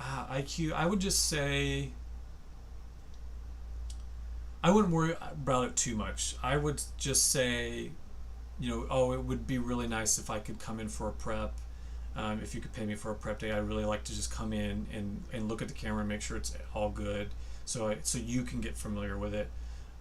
IQ, I would just say I wouldn't worry about it too much. I would just say, you know, oh, it would be really nice if I could come in for a prep. If you could pay me for a prep day, I'd really like to just come in and look at the camera and make sure it's all good, so you can get familiar with it.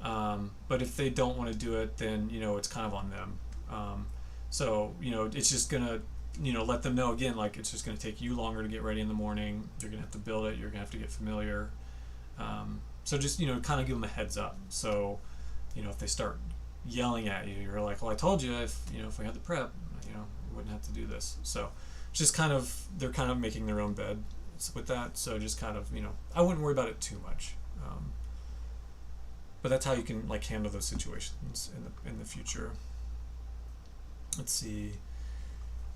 But if they don't want to do it, then, you know, it's kind of on them. So, you know, it's just gonna, you know, let them know again, like, it's just gonna take you longer to get ready in the morning. You're gonna have to build it. You're gonna have to get familiar. So just, you know, kind of give them a heads up. So, you know, if they start yelling at you, you're like, well, I told you, if we had the prep, you know, we wouldn't have to do this. So just kind of, they're kind of making their own bed with that. So just kind of, you know, I wouldn't worry about it too much. But that's how you can, like, handle those situations in the future. Let's see.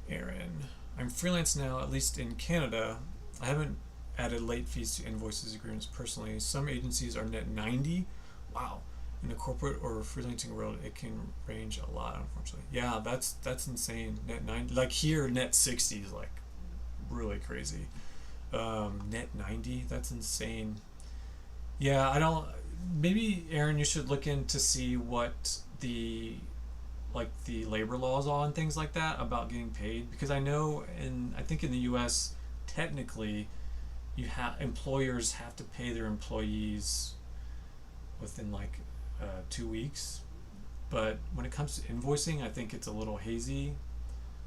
Aaron, I'm freelance now, at least in Canada. I haven't added late fees to invoices agreements personally. Some agencies are net 90. Wow. In the corporate or freelancing world, it can range a lot, unfortunately. Yeah, that's insane. Net 90. Like here, net 60 is like really crazy. Net 90, that's insane. Yeah, I don't. Maybe, Aaron, you should look in to see what the labor laws are and things like that about getting paid, because I know I think in the US technically employers have to pay their employees within like 2 weeks, but when it comes to invoicing, I think it's a little hazy.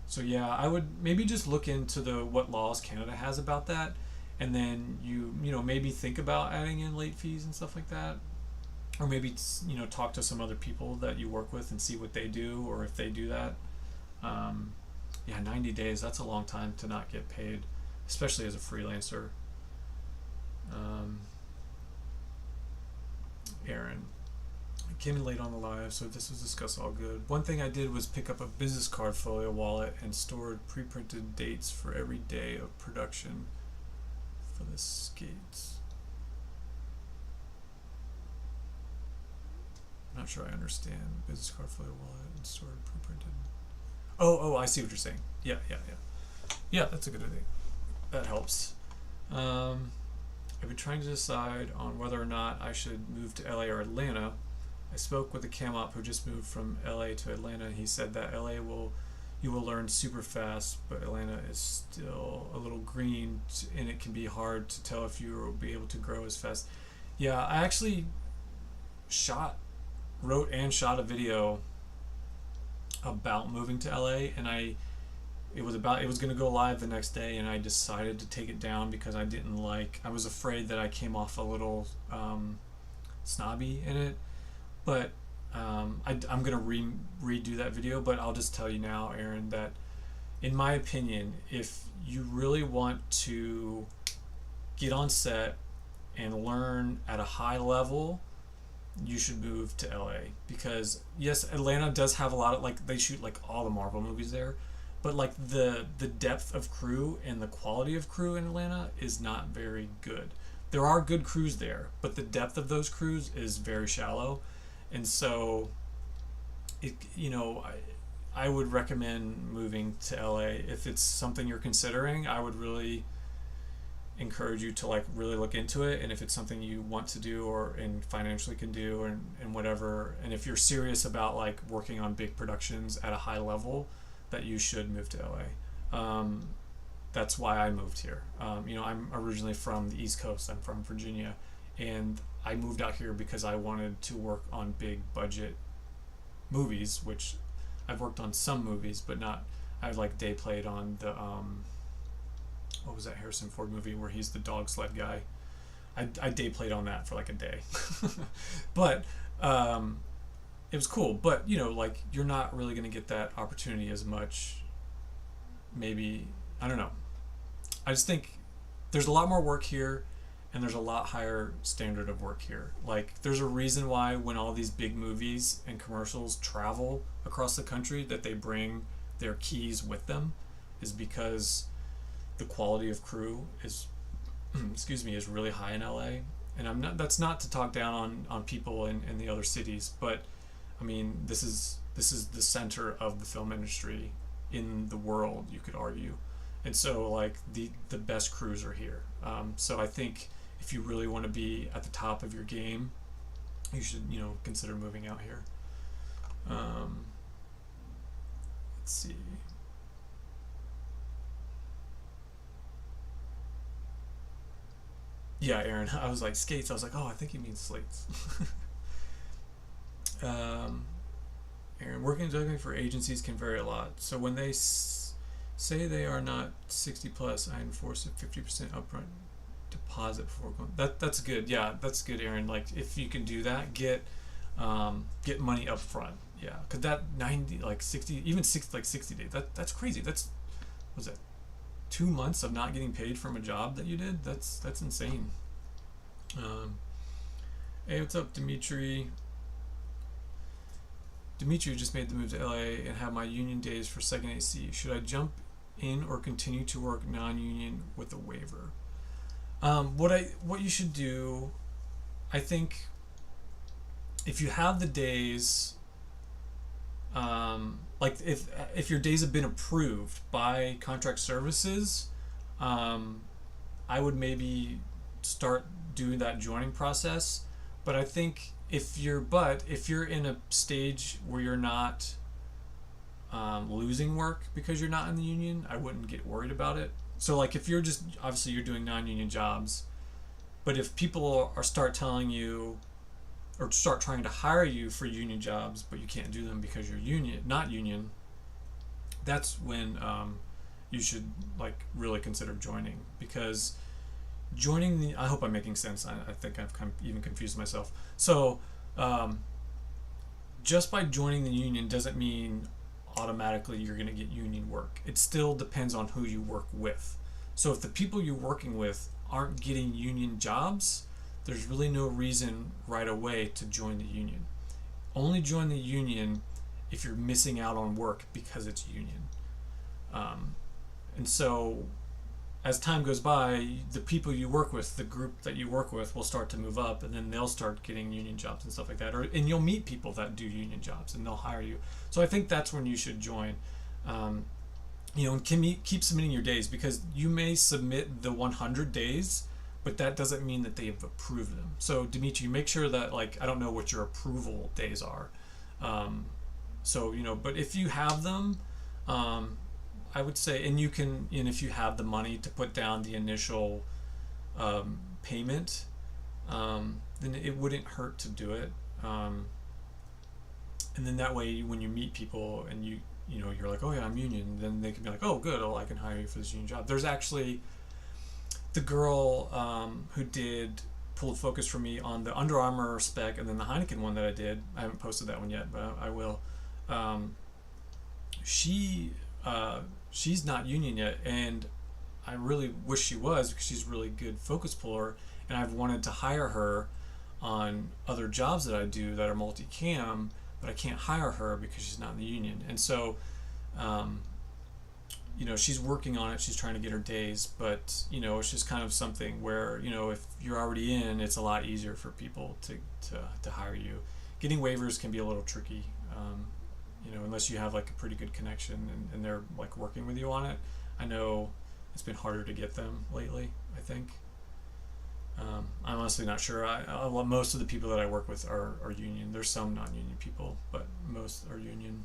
So yeah, I would maybe just look into what laws Canada has about that, and then you know, maybe think about adding in late fees and stuff like that, or maybe, you know, talk to some other people that you work with and see what they do, or if they do that. Yeah, 90 days, that's a long time to not get paid, especially as a freelancer. Aaron, I came in late on the live, so this was discussed all good. One thing I did was pick up a business card folio wallet and stored pre-printed dates for every day of production for the skates. I'm not sure I understand. Business card folio wallet and stored pre-printed. Oh, I see what you're saying. Yeah. Yeah, that's a good idea. That helps. I've been trying to decide on whether or not I should move to LA or Atlanta. I spoke with a cam op who just moved from LA to Atlanta, and he said that you will learn super fast, but Atlanta is still a little green, and it can be hard to tell if you will be able to grow as fast. Yeah, I actually wrote and shot a video about moving to LA, and it was going to go live the next day, and I decided to take it down because I was afraid that I came off a little snobby in it. But I'm going to redo that video, but I'll just tell you now, Aaron, that in my opinion, if you really want to get on set and learn at a high level, you should move to LA, because yes, Atlanta does have a lot of, like, they shoot like all the Marvel movies there, but like the depth of crew and the quality of crew in Atlanta is not very good. There are good crews there, but the depth of those crews is very shallow, and so I would recommend moving to LA if it's something you're considering. I would really encourage you to like really look into it, and if it's something you want to do and financially can do and whatever, and if you're serious about like working on big productions at a high level, that you should move to LA. That's why I moved here. I'm originally from the East Coast. I'm from Virginia, and I moved out here because I wanted to work on big budget movies, which I've worked on some movies, but not. I like day played on the what was that Harrison Ford movie where he's the dog sled guy? I day played on that for like a day, but it was cool. But like, you're not really gonna get that opportunity as much. Maybe, I don't know. I just think there's a lot more work here, and there's a lot higher standard of work here. Like, there's a reason why when all these big movies and commercials travel across the country, that they bring their keys with them, is because the quality of crew is excuse me, is really high in LA. And I'm not. That's not to talk down on people in the other cities, but I mean, this is the center of the film industry in the world, you could argue. And so like the best crews are here. So I think if you really want to be at the top of your game, you should, consider moving out here. Let's see. Yeah, Aaron. I was like skates. I was like, oh, I think he means slates. um, Aaron, working directly for agencies can vary a lot. So when they say they are not 60 plus, I enforce a 50% upfront deposit before going. That's good. Yeah, that's good, Aaron. Like if you can do that, get money up front. Yeah, cause that 90, like 60, even 60, like 60 days. That's crazy. Was that 2 months of not getting paid from a job that you did? That's insane. Hey, what's up, Dimitri? Dimitri just made the move to LA and have my union days for second AC. Should I jump in or continue to work non-union with a waiver? What you should do, I think, if you have the days, like if your days have been approved by contract services, I would maybe start doing that joining process. But I think if you're in a stage where you're not losing work because you're not in the union, I wouldn't get worried about it. So like if you're just, obviously you're doing non-union jobs, but if people start telling you or start trying to hire you for union jobs, but you can't do them because you're not union, that's when you should like really consider joining. Because joining I hope I'm making sense. I think I've even confused myself. So just by joining the union doesn't mean automatically you're going to get union work. It still depends on who you work with. So if the people you're working with aren't getting union jobs, there's really no reason right away to join the union. Only join the union if you're missing out on work because it's union. And so as time goes by, the people you work with, the group that you work with will start to move up, and then they'll start getting union jobs and stuff like that. And you'll meet people that do union jobs and they'll hire you. So I think that's when you should join. And keep submitting your days, because you may submit the 100 days, but that doesn't mean that they've approved them. So Dimitri, make sure that, like, I don't know what your approval days are. But if you have them, I would say, and if you have the money to put down the initial payment, then it wouldn't hurt to do it. And then that way, when you meet people and you're like, oh yeah, I'm union, then they can be like, oh good, I can hire you for this union job. There's actually the girl who pulled focus for me on the Under Armour spec, and then the Heineken one that I did. I haven't posted that one yet, but I will. She's not union yet, and I really wish she was, because she's a really good focus puller, and I've wanted to hire her on other jobs that I do that are multi-cam, but I can't hire her because she's not in the union. And so she's working on it, she's trying to get her days, but it's just kind of something where if you're already in, it's a lot easier for people to hire you. Getting waivers can be a little tricky, unless you have like a pretty good connection and they're like working with you on it. I know it's been harder to get them lately, I think. I'm honestly not sure. Most of the people that I work with are union. There's some non-union people, but most are union.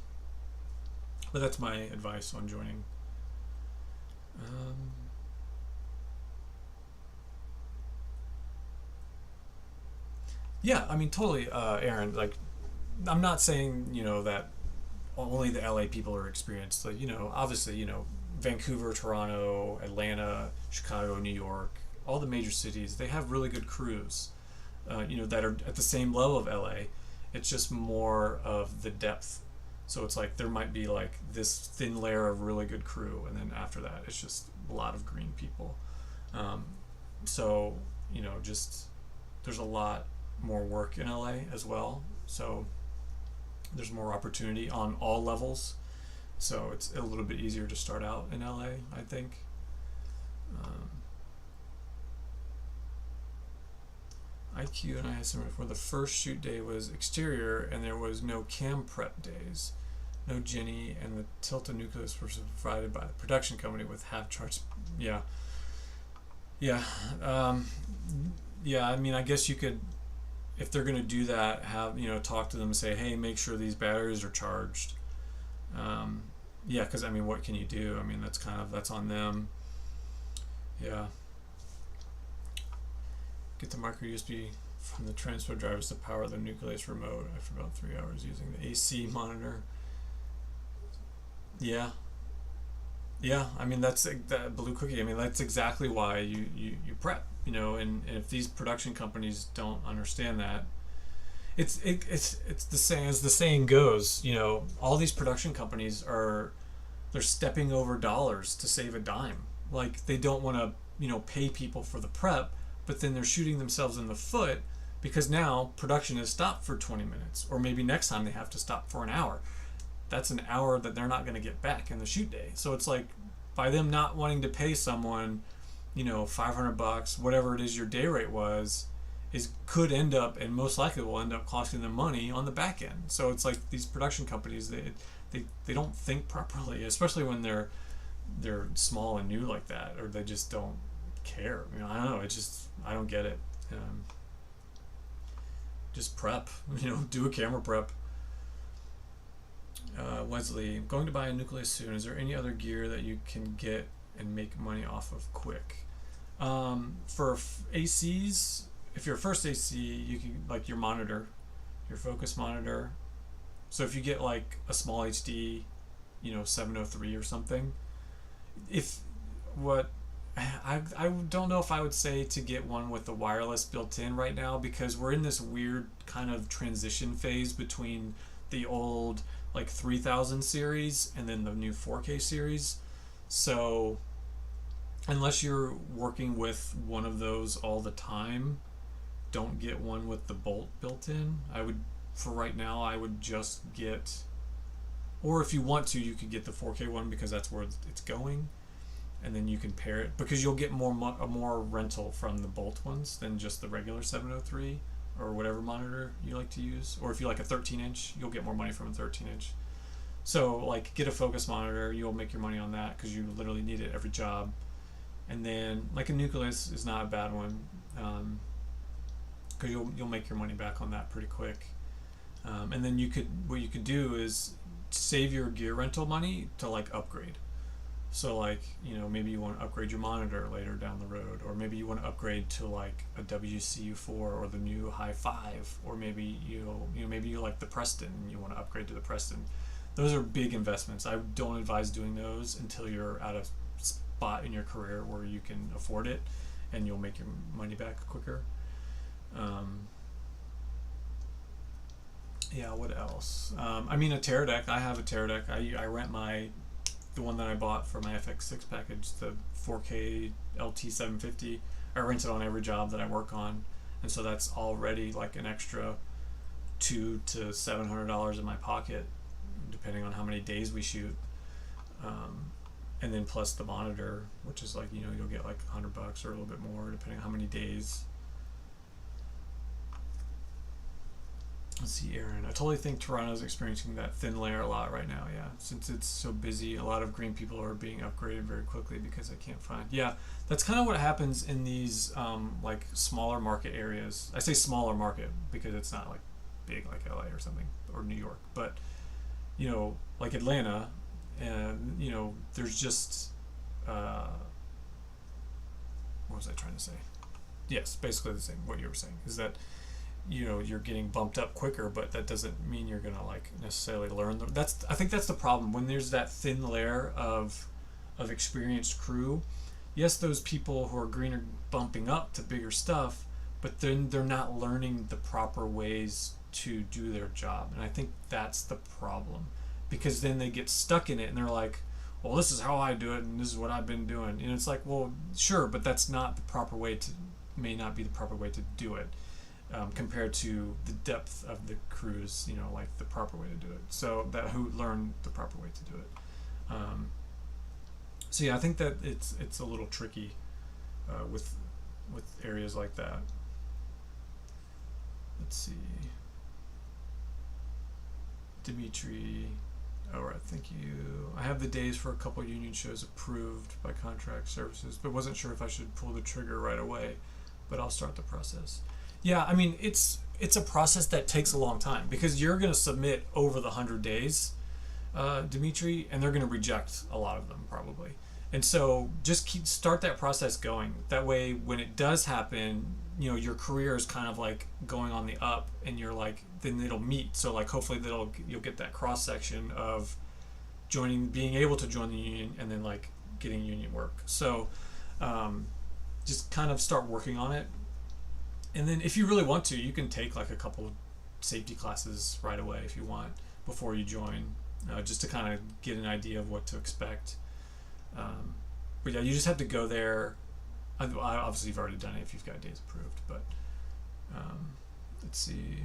But that's my advice on joining. Yeah, I mean, totally, Aaron. Like, I'm not saying that only the LA people are experienced. Like, obviously, Vancouver, Toronto, Atlanta, Chicago, New York, all the major cities, they have really good crews, that are at the same level of LA. It's just more of the depth. So it's like there might be like this thin layer of really good crew, and then after that, it's just a lot of green people. Just there's a lot more work in LA as well. So there's more opportunity on all levels. So it's a little bit easier to start out in LA, I think. IQ and I had similar before. The first shoot day was exterior, and there was no cam prep days. No Jenny, and the tilted nucleus was provided by the production company with half charts. Yeah. Yeah. Yeah, I mean, I guess you could, if they're going to do that, have, talk to them and say, hey, make sure these batteries are charged. Yeah, because, I mean, what can you do? I mean, that's on them. Yeah. Get the micro USB from the transfer drivers to power the nucleus remote after about 3 hours using the AC monitor. Yeah. Yeah, I mean, that's that blue cookie. I mean, that's exactly why you prep, and if these production companies don't understand that, it's the same as the saying goes, all these production companies they're stepping over dollars to save a dime. Like, they don't want to, pay people for the prep, but then they're shooting themselves in the foot because now production is stopped for 20 minutes, or maybe next time they have to stop for an hour. That's an hour that they're not going to get back in the shoot day. So it's like, by them not wanting to pay someone, $500, whatever it is your day rate was, could end up, and most likely will end up costing them money on the back end. So it's like these production companies, they don't think properly, especially when they're small and new like that, or they just don't care. I don't know. I don't get it. Just prep. Do a camera prep. Wesley, I'm going to buy a nucleus soon. Is there any other gear that you can get and make money off of quick? For ACs, if you're a first AC, you can, like, your monitor, your focus monitor. So if you get like a small HD, 703 or something, I don't know if I would say to get one with the wireless built in right now, because we're in this weird kind of transition phase between the old like 3000 series and then the new 4K series. So unless you're working with one of those all the time, don't get one with the bolt built in. For right now, I would just get, or if you want to, you could get the 4K one because that's where it's going, and then you can pair it, because you'll get more rental from the bolt ones than just the regular 703 or whatever monitor you like to use. Or if you like a 13-inch, you'll get more money from a 13-inch. So like, get a focus monitor, you'll make your money on that because you literally need it every job. And then like a nucleus is not a bad one, because you'll make your money back on that pretty quick. And then what you could do is save your gear rental money to like upgrade. So like, maybe you want to upgrade your monitor later down the road, or maybe you want to upgrade to like a WCU4 or the new Hi-5, or maybe maybe you like the Preston and you want to upgrade to the Preston. Those are big investments. I don't advise doing those until you're at a spot in your career where you can afford it and you'll make your money back quicker. Yeah, what else? I mean, a Teradek. I have a Teradek. I rent the one that I bought for my FX6 package, the 4K LT750. I rent it on every job that I work on, and so that's already like an extra $200 to $700 in my pocket, depending on how many days we shoot. And then plus the monitor, which is like, you'll get like $100 or a little bit more depending on how many days. Let's see, Aaron. I totally think Toronto's experiencing that thin layer a lot right now. Yeah, since it's so busy, a lot of green people are being upgraded very quickly because they can't find. Yeah, that's kind of what happens in these like smaller market areas. I say smaller market because it's not like big like LA or something, or New York, but like Atlanta, and there's just what was I trying to say? Yes, basically the same. What you were saying is that you're getting bumped up quicker, but that doesn't mean you're gonna like necessarily learn I think that's the problem when there's that thin layer of experienced crew. Yes, those people who are green are bumping up to bigger stuff, but then they're not learning the proper ways to do their job, and I think that's the problem, because then they get stuck in it and they're like, well, this is how I do it and this is what I've been doing, and it's like, well, sure, but that's not the proper way may not be the proper way to do it. Compared to the depth of the crews, like the proper way to do it. So that who learn the proper way to do it. So yeah, I think that it's a little tricky with areas like that. let's see. Dimitri, alright, thank you. I have the days for a couple union shows approved by contract services, but wasn't sure if I should pull the trigger right away, but I'll start the process. Yeah, I mean, it's a process that takes a long time because you're going to submit over the 100 days, Dimitri, and they're going to reject a lot of them probably. And so just start that process going. That way, when it does happen, you know, your career is kind of like going on the up, and you're like, then it'll meet. So like, hopefully you'll get that cross section of being able to join the union, and then like getting union work. So just kind of start working on it. And then if you really want to, you can take like a couple of safety classes right away if you want before you join, just to kind of get an idea of what to expect. But yeah, you just have to go there. Obviously, you've already done it if you've got days approved. But let's see.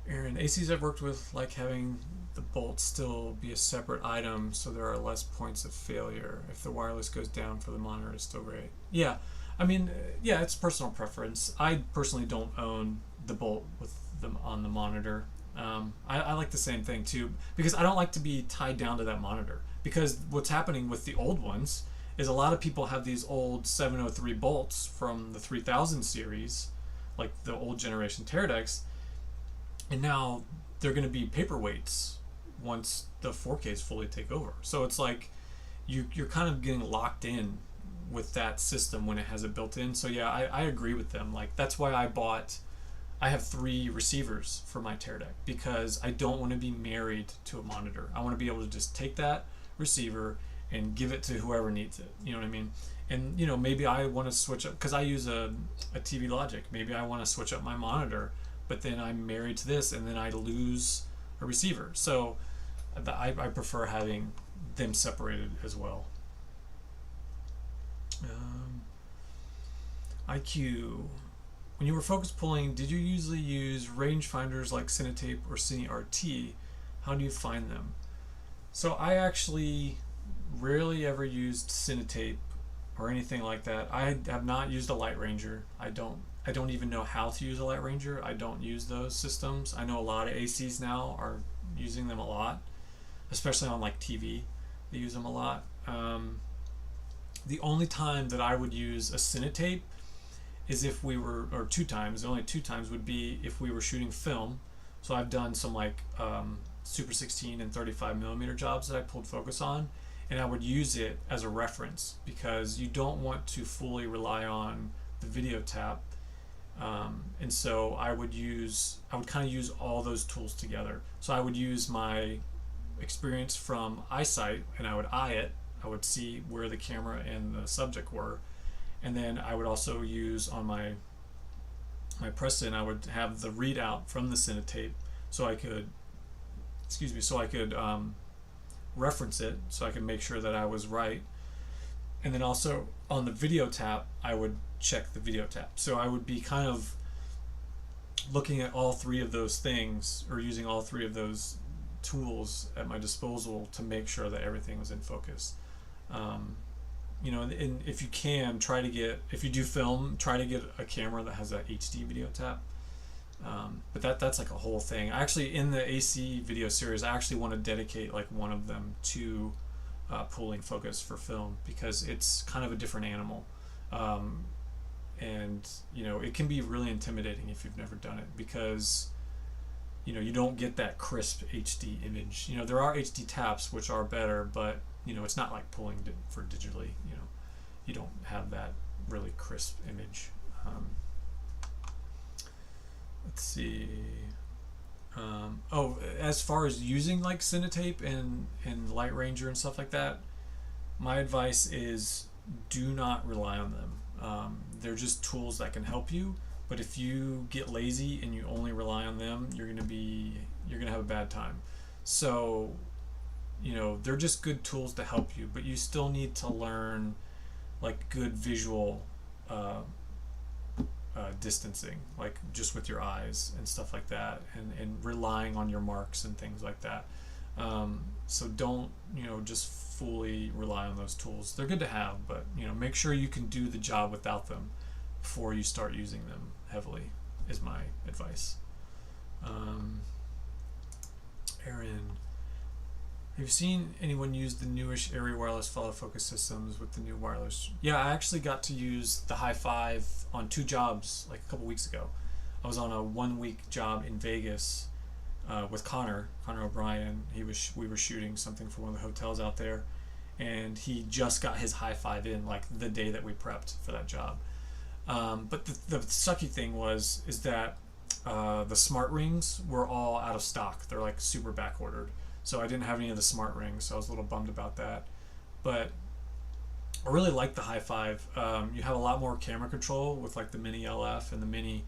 Aaron, ACs I've worked with like having the bolt still be a separate item, so there are less points of failure. If the wireless goes down for the monitor, it's still great. Yeah, I mean, yeah, it's personal preference. I personally don't own the bolt with them on the monitor. I like the same thing too, because I don't like to be tied down to that monitor. Because what's happening with the old ones is a lot of people have these old 703 bolts from the 3000 series, like the old generation Teradeks, and now they're going to be paperweights once the 4Ks fully take over. So it's like you're kind of getting locked in with that system when it has it built in. So yeah, I agree with them. Like that's why I have 3 receivers for my Teradek, because I don't want to be married to a monitor. I want to be able to just take that receiver and give it to whoever needs it. You know what I mean? And you know, maybe I want to switch up because I use a TV Logic. Maybe I want to switch up my monitor, but then I'm married to this, and then I lose a receiver. So I prefer having them separated as well. IQ. When you were focus pulling, did you usually use rangefinders like Cinetape or CineRT? How do you find them? So I actually rarely ever used Cinetape or anything like that. I have not used a Light Ranger. I don't even know how to use a Light Ranger. I don't use those systems. I know a lot of ACs now are using them a lot, especially on like TV. They use them a lot. The only time that I would use a Cinetape is if we were, or 2 times, the only 2 times would be if we were shooting film. So I've done some like Super 16 and 35 millimeter jobs that I pulled focus on, and I would use it as a reference because you don't want to fully rely on the video tap. And so I would kind of use all those tools together. So I would use my experience from eyesight, and I would eye it. I would see where the camera and the subject were, and then I would also use on my Preston, I would have the readout from the Cinetape, so I could reference it, so I could make sure that I was right. And then also on the video tap, I would check the video tap. So I would be kind of looking at all 3 of those things, or using all 3 of those tools at my disposal to make sure that everything was in focus. You know, and if you can, if you do film, try to get a camera that has that HD video tap. But that's like a whole thing. Actually, in the AC video series, I actually want to dedicate like one of them to pulling focus for film, because it's kind of a different animal. And you know, it can be really intimidating if you've never done it, because you know, you don't get that crisp HD image. You know, there are HD taps which are better, but you know, it's not like pulling for digitally. You know, you don't have that really crisp image. Let's see. As far as using like Cinetape and Light Ranger and stuff like that, my advice is do not rely on them. They're just tools that can help you, but if you get lazy and you only rely on them, you're gonna have a bad time. So, you know, they're just good tools to help you, but you still need to learn like good visual distancing, like just with your eyes and stuff like that, and relying on your marks and things like that. So don't, you know, just fully rely on those tools. They're good to have, but you know, make sure you can do the job without them before you start using them heavily. is my advice. Aaron, have you seen anyone use the newish area wireless follow focus systems with the new wireless? Yeah, I actually got to use the Hi-5 on 2 jobs like a couple weeks ago. I was on a 1-week job in Vegas with Connor O'Brien. We were shooting something for one of the hotels out there, and he just got his Hi-5 in like the day that we prepped for that job. But the sucky thing is that the smart rings were all out of stock. They're like super back ordered. So I didn't have any of the smart rings, so I was a little bummed about that. But I really like the Hi-5. You have a lot more camera control with like the Mini LF and the Mini,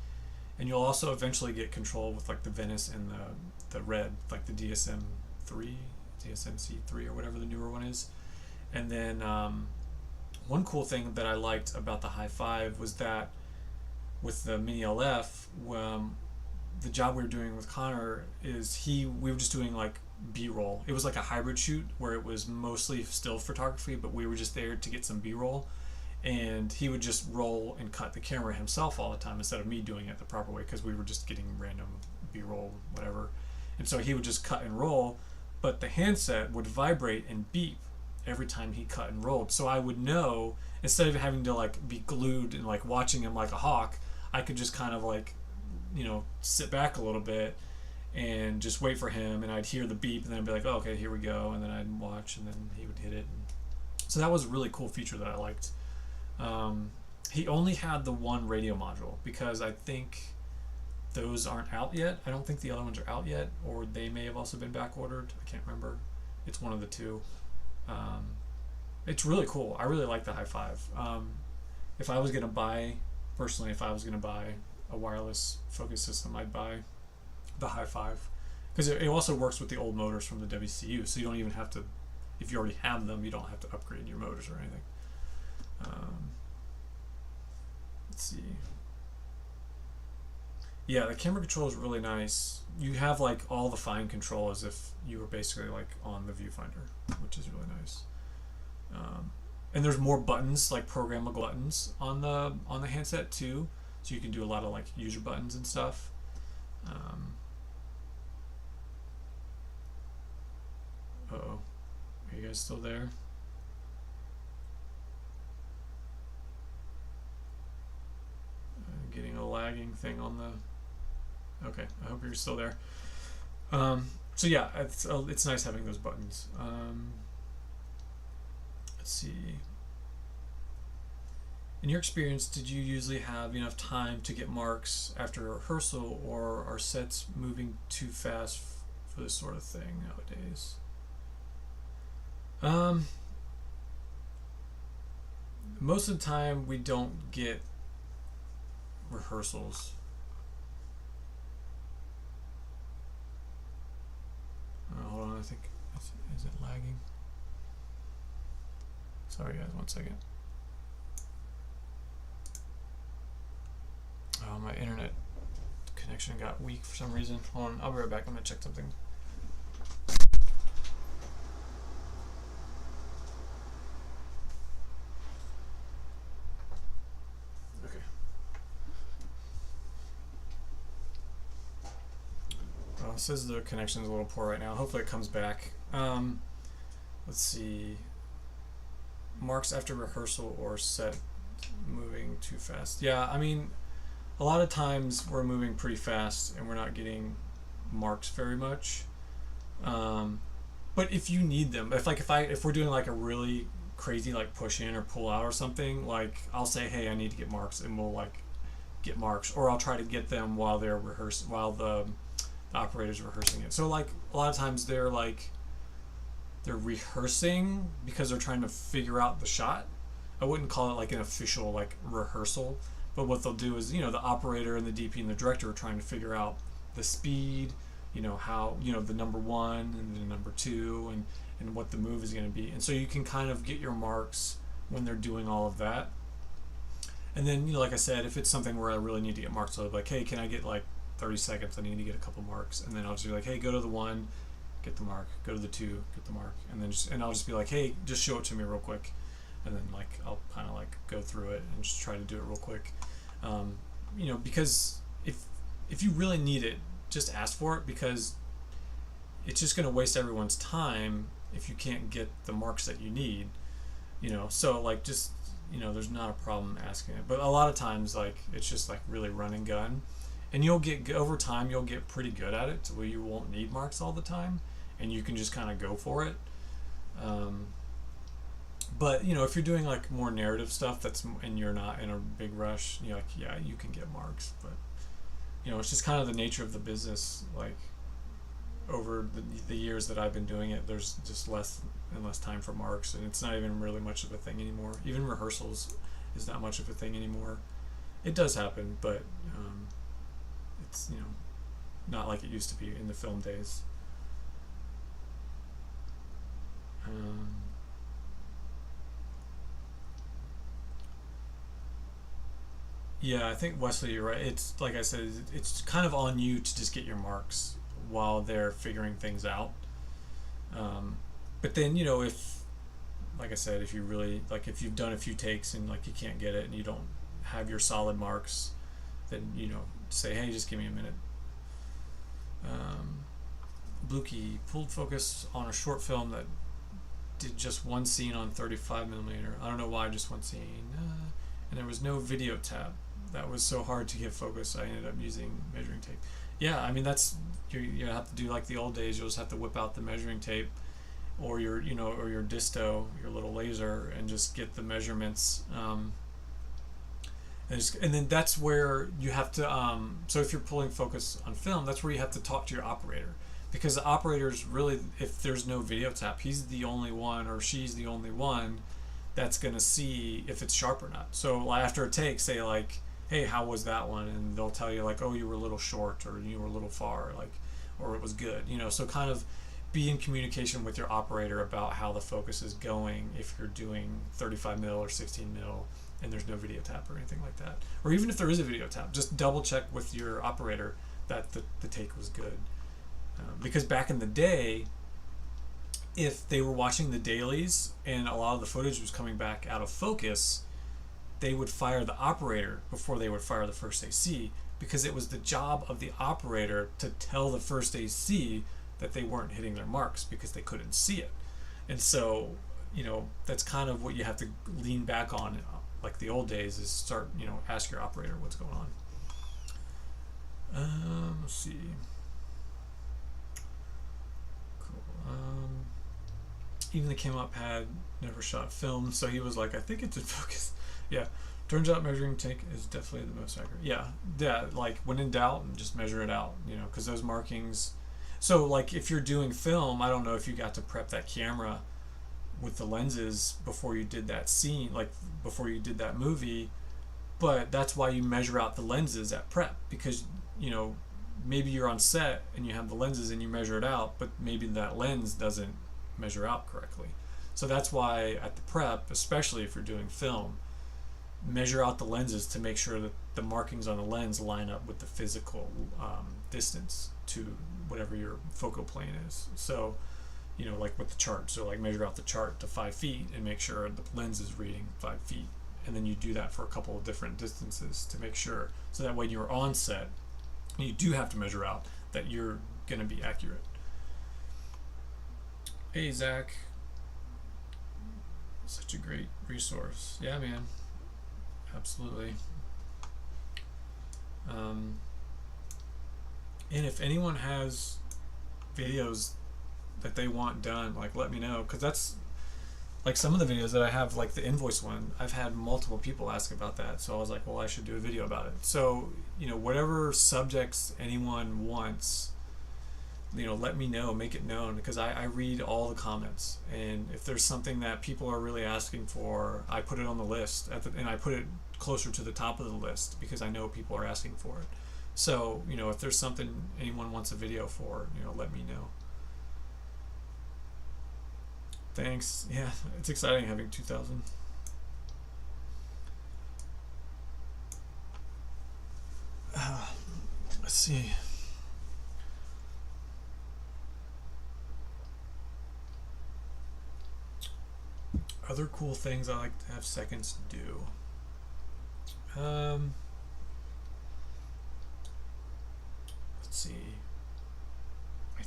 and you'll also eventually get control with like the Venice and the Red, like the DSM-3, DSM-C3 or whatever the newer one is. And then one cool thing that I liked about the Hi-5 was that with the Mini LF, the job we were doing with Connor is we were just doing like B-roll. It was like a hybrid shoot where it was mostly still photography, but we were just there to get some B-roll, and he would just roll and cut the camera himself all the time instead of me doing it the proper way, because we were just getting random B-roll, whatever. And so he would just cut and roll, but the handset would vibrate and beep every time he cut and rolled. So I would know, instead of having to like be glued and like watching him like a hawk, I could just kind of like, sit back a little bit and just wait for him, and I'd hear the beep, and then I'd be like, oh, okay, here we go, and then I'd watch, and then he would hit it. So that was a really cool feature that I liked. He only had the one radio module, because I think those aren't out yet. I don't think the other ones are out yet, or they may have also been back ordered. I can't remember. It's one of the two. It's really cool. I really like the Hi-5. If I was going to buy a wireless focus system, I'd buy the Hi-5, because it also works with the old motors from the WCU, so you don't even have to, if you already have them, you don't have to upgrade your motors or anything. Let's see. Yeah, the camera control is really nice. You have like all the fine control as if you were basically like on the viewfinder, which is really nice. And there's more buttons, like programmable buttons on the handset too, so you can do a lot of like user buttons and stuff. Uh-oh, are you guys still there? Getting a lagging thing on the... Okay, I hope you're still there. So yeah, it's nice having those buttons. Let's see. In your experience, did you usually have enough time to get marks after rehearsal, or are sets moving too fast for this sort of thing nowadays? Most of the time we don't get rehearsals. Hold on, I think, is it lagging? Sorry guys, 1 second. Oh, my internet connection got weak for some reason. Hold on, I'll be right back. I'm gonna check something. Okay. Well, it says the connection is a little poor right now. Hopefully it comes back. Let's see. Marks after rehearsal or set moving too fast. Yeah, I mean, a lot of times we're moving pretty fast and we're not getting marks very much. But if you need them, if we're doing like a really crazy like push in or pull out or something, like I'll say, hey, I need to get marks, and we'll like get marks, or I'll try to get them while they're while the operator's rehearsing it. So like a lot of times they're rehearsing because they're trying to figure out the shot. I wouldn't call it like an official like rehearsal, but what they'll do is, the operator and the DP and the director are trying to figure out the speed, how, the number 1 and the number 2 and what the move is going to be. And so you can kind of get your marks when they're doing all of that. And then, like I said, if it's something where I really need to get marks, I'll be like, hey, can I get like 30 seconds? I need to get a couple marks. And then I'll just be like, hey, go to the 1, get the mark, go to the 2, get the mark, and then I'll just be like, hey, just show it to me real quick, and then like I'll kind of like go through it and just try to do it real quick, because if you really need it, just ask for it, because it's just going to waste everyone's time if you can't get the marks that you need. So like, just, there's not a problem asking it. But a lot of times, like, it's just like really run and gun, and you'll get, over time you'll get pretty good at it to where you won't need marks all the time, and you can just kind of go for it. But if you're doing like more narrative stuff, and you're not in a big rush, like, yeah, you can get marks. But it's just kind of the nature of the business. Like, over the years that I've been doing it, there's just less and less time for marks, and it's not even really much of a thing anymore. Even rehearsals is not much of a thing anymore. It does happen, but it's not like it used to be in the film days. Yeah, I think, Wesley, you're right. It's like I said, it's kind of on you to just get your marks while they're figuring things out. But then, if, like I said, if you really, like, if you've done a few takes and like you can't get it and you don't have your solid marks, then say, hey, just give me a minute. Blukey pulled focus on a short film that did just one scene on 35 millimeter. I don't know why, just one scene. And there was no video tab. That was so hard to get focus, I ended up using measuring tape. Yeah, I mean, that's, you have to do like the old days. You'll just have to whip out the measuring tape, or your or your disto, your little laser, and just get the measurements. And then that's where you have to, so if you're pulling focus on film, that's where you have to talk to your operator, because the operator's really, if there's no video tap, he's the only one, or she's the only one that's going to see if it's sharp or not. So after a take, say like, hey, how was that one? And they'll tell you like, oh, you were a little short, or you were a little far, like, or it was good. So kind of be in communication with your operator about how the focus is going if you're doing 35 mil or 16 mil and there's no video tap or anything like that. Or even if there is a video tap, just double check with your operator that the take was good. Because back in the day, if they were watching the dailies and a lot of the footage was coming back out of focus, they would fire the operator before they would fire the first AC, because it was the job of the operator to tell the first AC that they weren't hitting their marks because they couldn't see it. And so, that's kind of what you have to lean back on, like the old days, is start, ask your operator what's going on. Let's see. Cool. Even the came up had never shot film, so he was like, I think it's in focus. Yeah, turns out measuring tape is definitely the most accurate. Yeah, like when in doubt, just measure it out, because those markings. So like if you're doing film, I don't know if you got to prep that camera with the lenses before you did that scene, like before you did that movie, but that's why you measure out the lenses at prep, because maybe you're on set and you have the lenses and you measure it out, but maybe that lens doesn't measure out correctly. So that's why at the prep, especially if you're doing film, measure out the lenses to make sure that the markings on the lens line up with the physical distance to whatever your focal plane is. So, like with the chart, so like measure out the chart to 5 feet and make sure the lens is reading 5 feet. And then you do that for a couple of different distances to make sure. So that when you're on set, you do have to measure out that you're going to be accurate. Hey, Zach. Such a great resource. Yeah, man. Absolutely. And if anyone has videos that they want done, like, let me know, because that's like some of the videos that I have, like the invoice one, I've had multiple people ask about that, so I was like, well, I should do a video about it. So whatever subjects anyone wants, let me know, make it known, because I read all the comments, and if there's something that people are really asking for, I put it on the list and I put it closer to the top of the list because I know people are asking for it. So if there's something anyone wants a video for, let me know. Thanks. Yeah, it's exciting having 2,000. Let's see. Other cool things I like to have seconds to do. let's see. I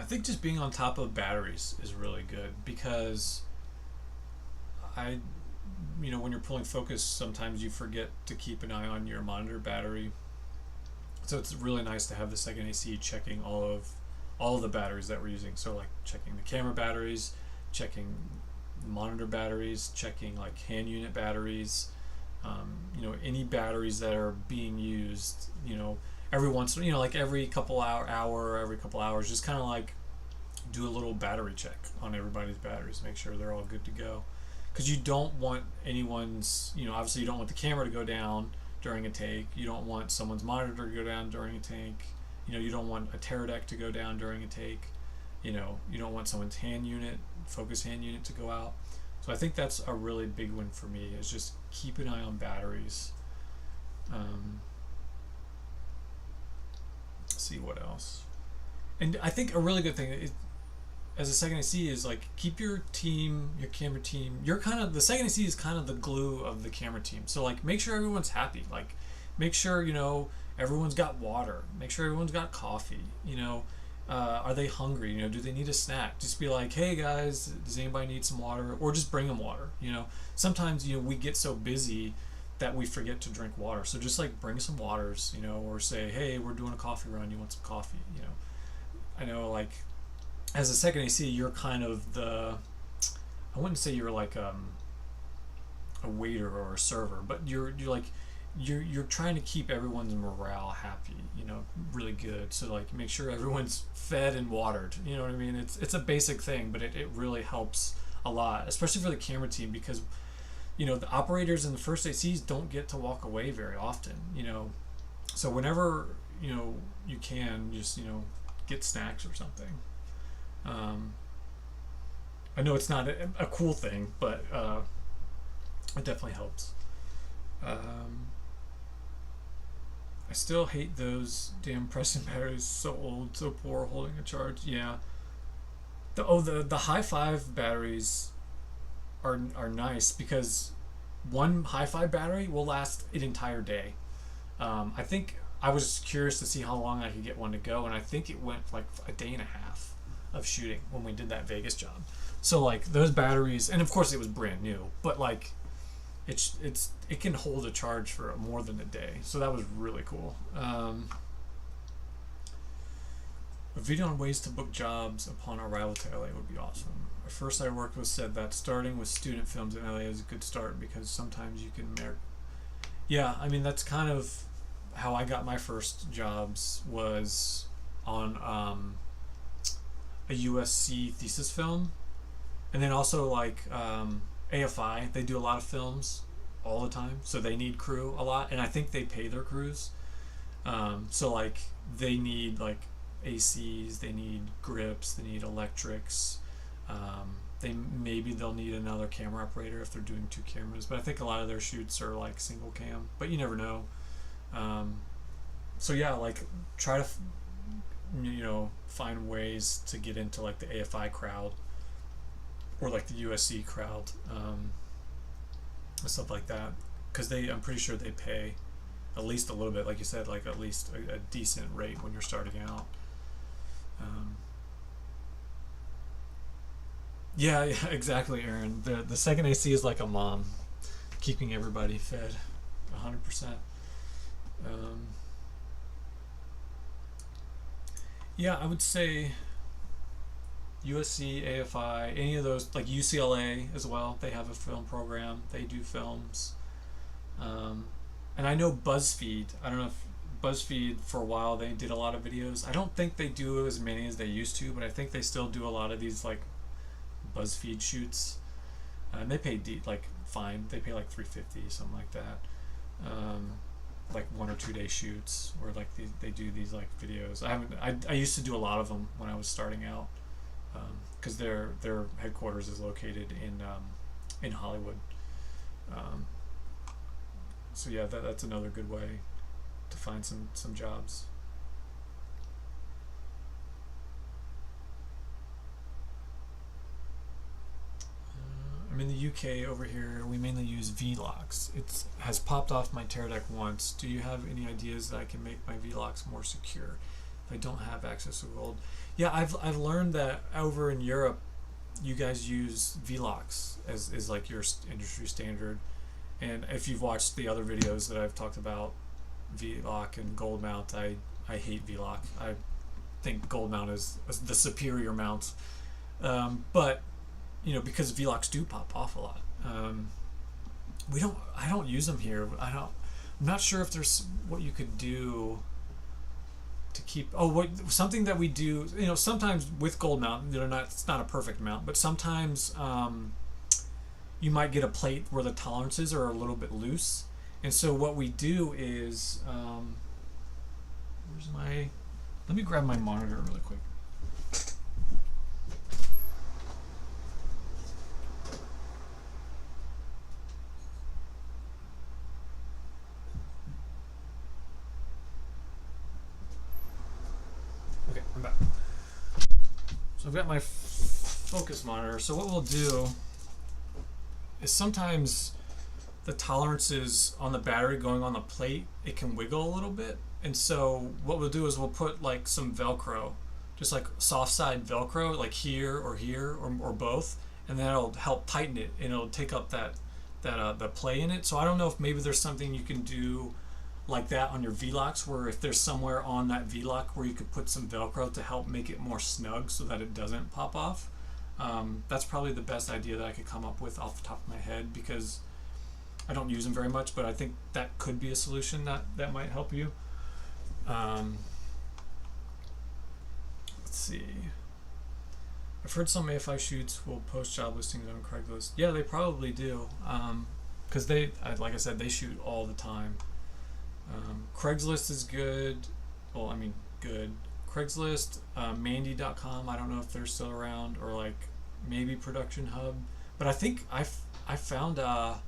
think just being on top of batteries is really good, because when you're pulling focus, sometimes you forget to keep an eye on your monitor battery. So it's really nice to have the second AC checking all of the batteries that we're using. So like checking the camera batteries, checking the monitor batteries, checking like hand unit batteries, any batteries that are being used, every once, like every couple every couple hours, just kind of like do a little battery check on everybody's batteries, make sure they're all good to go. Because you don't want anyone's, obviously you don't want the camera to go down during a take. You don't want someone's monitor to go down during a take. You don't want a Teradek to go down during a take. You don't want someone's focus hand unit to go out. So I think that's a really big one for me, is just keep an eye on batteries. Let's see what else. And I think a really good thing is, as a second AC, is like keep your camera team. The second AC is kind of the glue of the camera team. So like make sure everyone's happy. Like make sure everyone's got water. Make sure everyone's got coffee. Are they hungry? Do they need a snack? Just be like, hey guys, does anybody need some water? Or just bring them water. Sometimes we get so busy that we forget to drink water. So just like bring some waters. Or say, hey, we're doing a coffee run. You want some coffee? I know like, as a second AC, you're kind of I wouldn't say you're like a waiter or a server, but you're trying to keep everyone's morale happy, really good. So like make sure everyone's fed and watered. You know what I mean? It's a basic thing, but it really helps a lot, especially for the camera team, because the operators in the first ACs don't get to walk away very often. So whenever you can, just get snacks or something. I know it's not a cool thing, but it definitely helps. I still hate those damn pressing batteries. So old, so poor holding a charge. Yeah. The high five batteries are nice, because one high five battery will last an entire day. I think I was curious to see how long I could get one to go, and I think it went like a day and a half of shooting when we did that Vegas job. So like those batteries, and of course it was brand new, but like it can hold a charge for more than a day. So that was really cool. A video on ways to book jobs upon arrival to LA would be awesome. A first I worked with said that starting with student films in LA is a good start, because sometimes you can yeah, I mean that's kind of how I got my first jobs, was on a USC thesis film, and then also like AFI, they do a lot of films all the time, so they need crew a lot, and I think they pay their crews. So like they need like ACs, they need grips, they need electrics. They'll need another camera operator if they're doing 2 cameras, but I think a lot of their shoots are like single cam, but you never know. So yeah, like try to find ways to get into like the AFI crowd or like the USC crowd, stuff like that, because I'm pretty sure they pay at least a little bit, like you said, like at least a decent rate when you're starting out. Yeah, exactly, Aaron. The second AC is like a mom, keeping everybody fed 100%. Yeah, I would say USC, AFI, any of those, like UCLA as well. They have a film program. They do films. And I know BuzzFeed. I don't know if BuzzFeed, for a while, they did a lot of videos. I don't think they do as many as they used to, but I think they still do a lot of these like BuzzFeed shoots. And they pay fine. They pay like $350, something like that. Like 1 or 2 day shoots, or like they do these like videos. I used to do a lot of them when I was starting out, because their headquarters is located in Hollywood. So yeah, that's another good way to find some jobs. I'm in the UK over here. We mainly use VLOCs. It has popped off my Tear Deck once. Do you have any ideas that I can make my VLOCs more secure if I don't have access to gold? Yeah, I've learned that over in Europe, you guys use VLOCs as like your industry standard. And if you've watched the other videos that I've talked about VLOC and gold mount, I hate VLOC. I think gold mount is the superior mount. But you know, because VLOCs do pop off a lot. I don't use them here. I'm not sure if there's what you could do to keep. Something that we do. You know, sometimes with gold mount, it's not a perfect mount, but sometimes you might get a plate where the tolerances are a little bit loose, and so what we do is, let me grab my monitor really quick. Okay, I'm back. So I've got my focus monitor. So what we'll do is sometimes the tolerances on the battery going on the plate, it can wiggle a little bit. And so what we'll do is we'll put like some Velcro, just like soft side Velcro, like here or both, and then it'll help tighten it and it'll take up the play in it. So I don't know if maybe there's something you can do like that on your VLOCs, where if there's somewhere on that VLOC where you could put some Velcro to help make it more snug so that it doesn't pop off. That's probably the best idea that I could come up with off the top of my head, because I don't use them very much, but I think that could be a solution that might help you. Let's see. I've heard some AFI shoots will post job listings on Craigslist. Yeah, they probably do, because like I said, they shoot all the time. Craigslist is good. Well, I mean, good. Craigslist, Mandy.com, I don't know if they're still around, or like maybe Production Hub. But I think I found that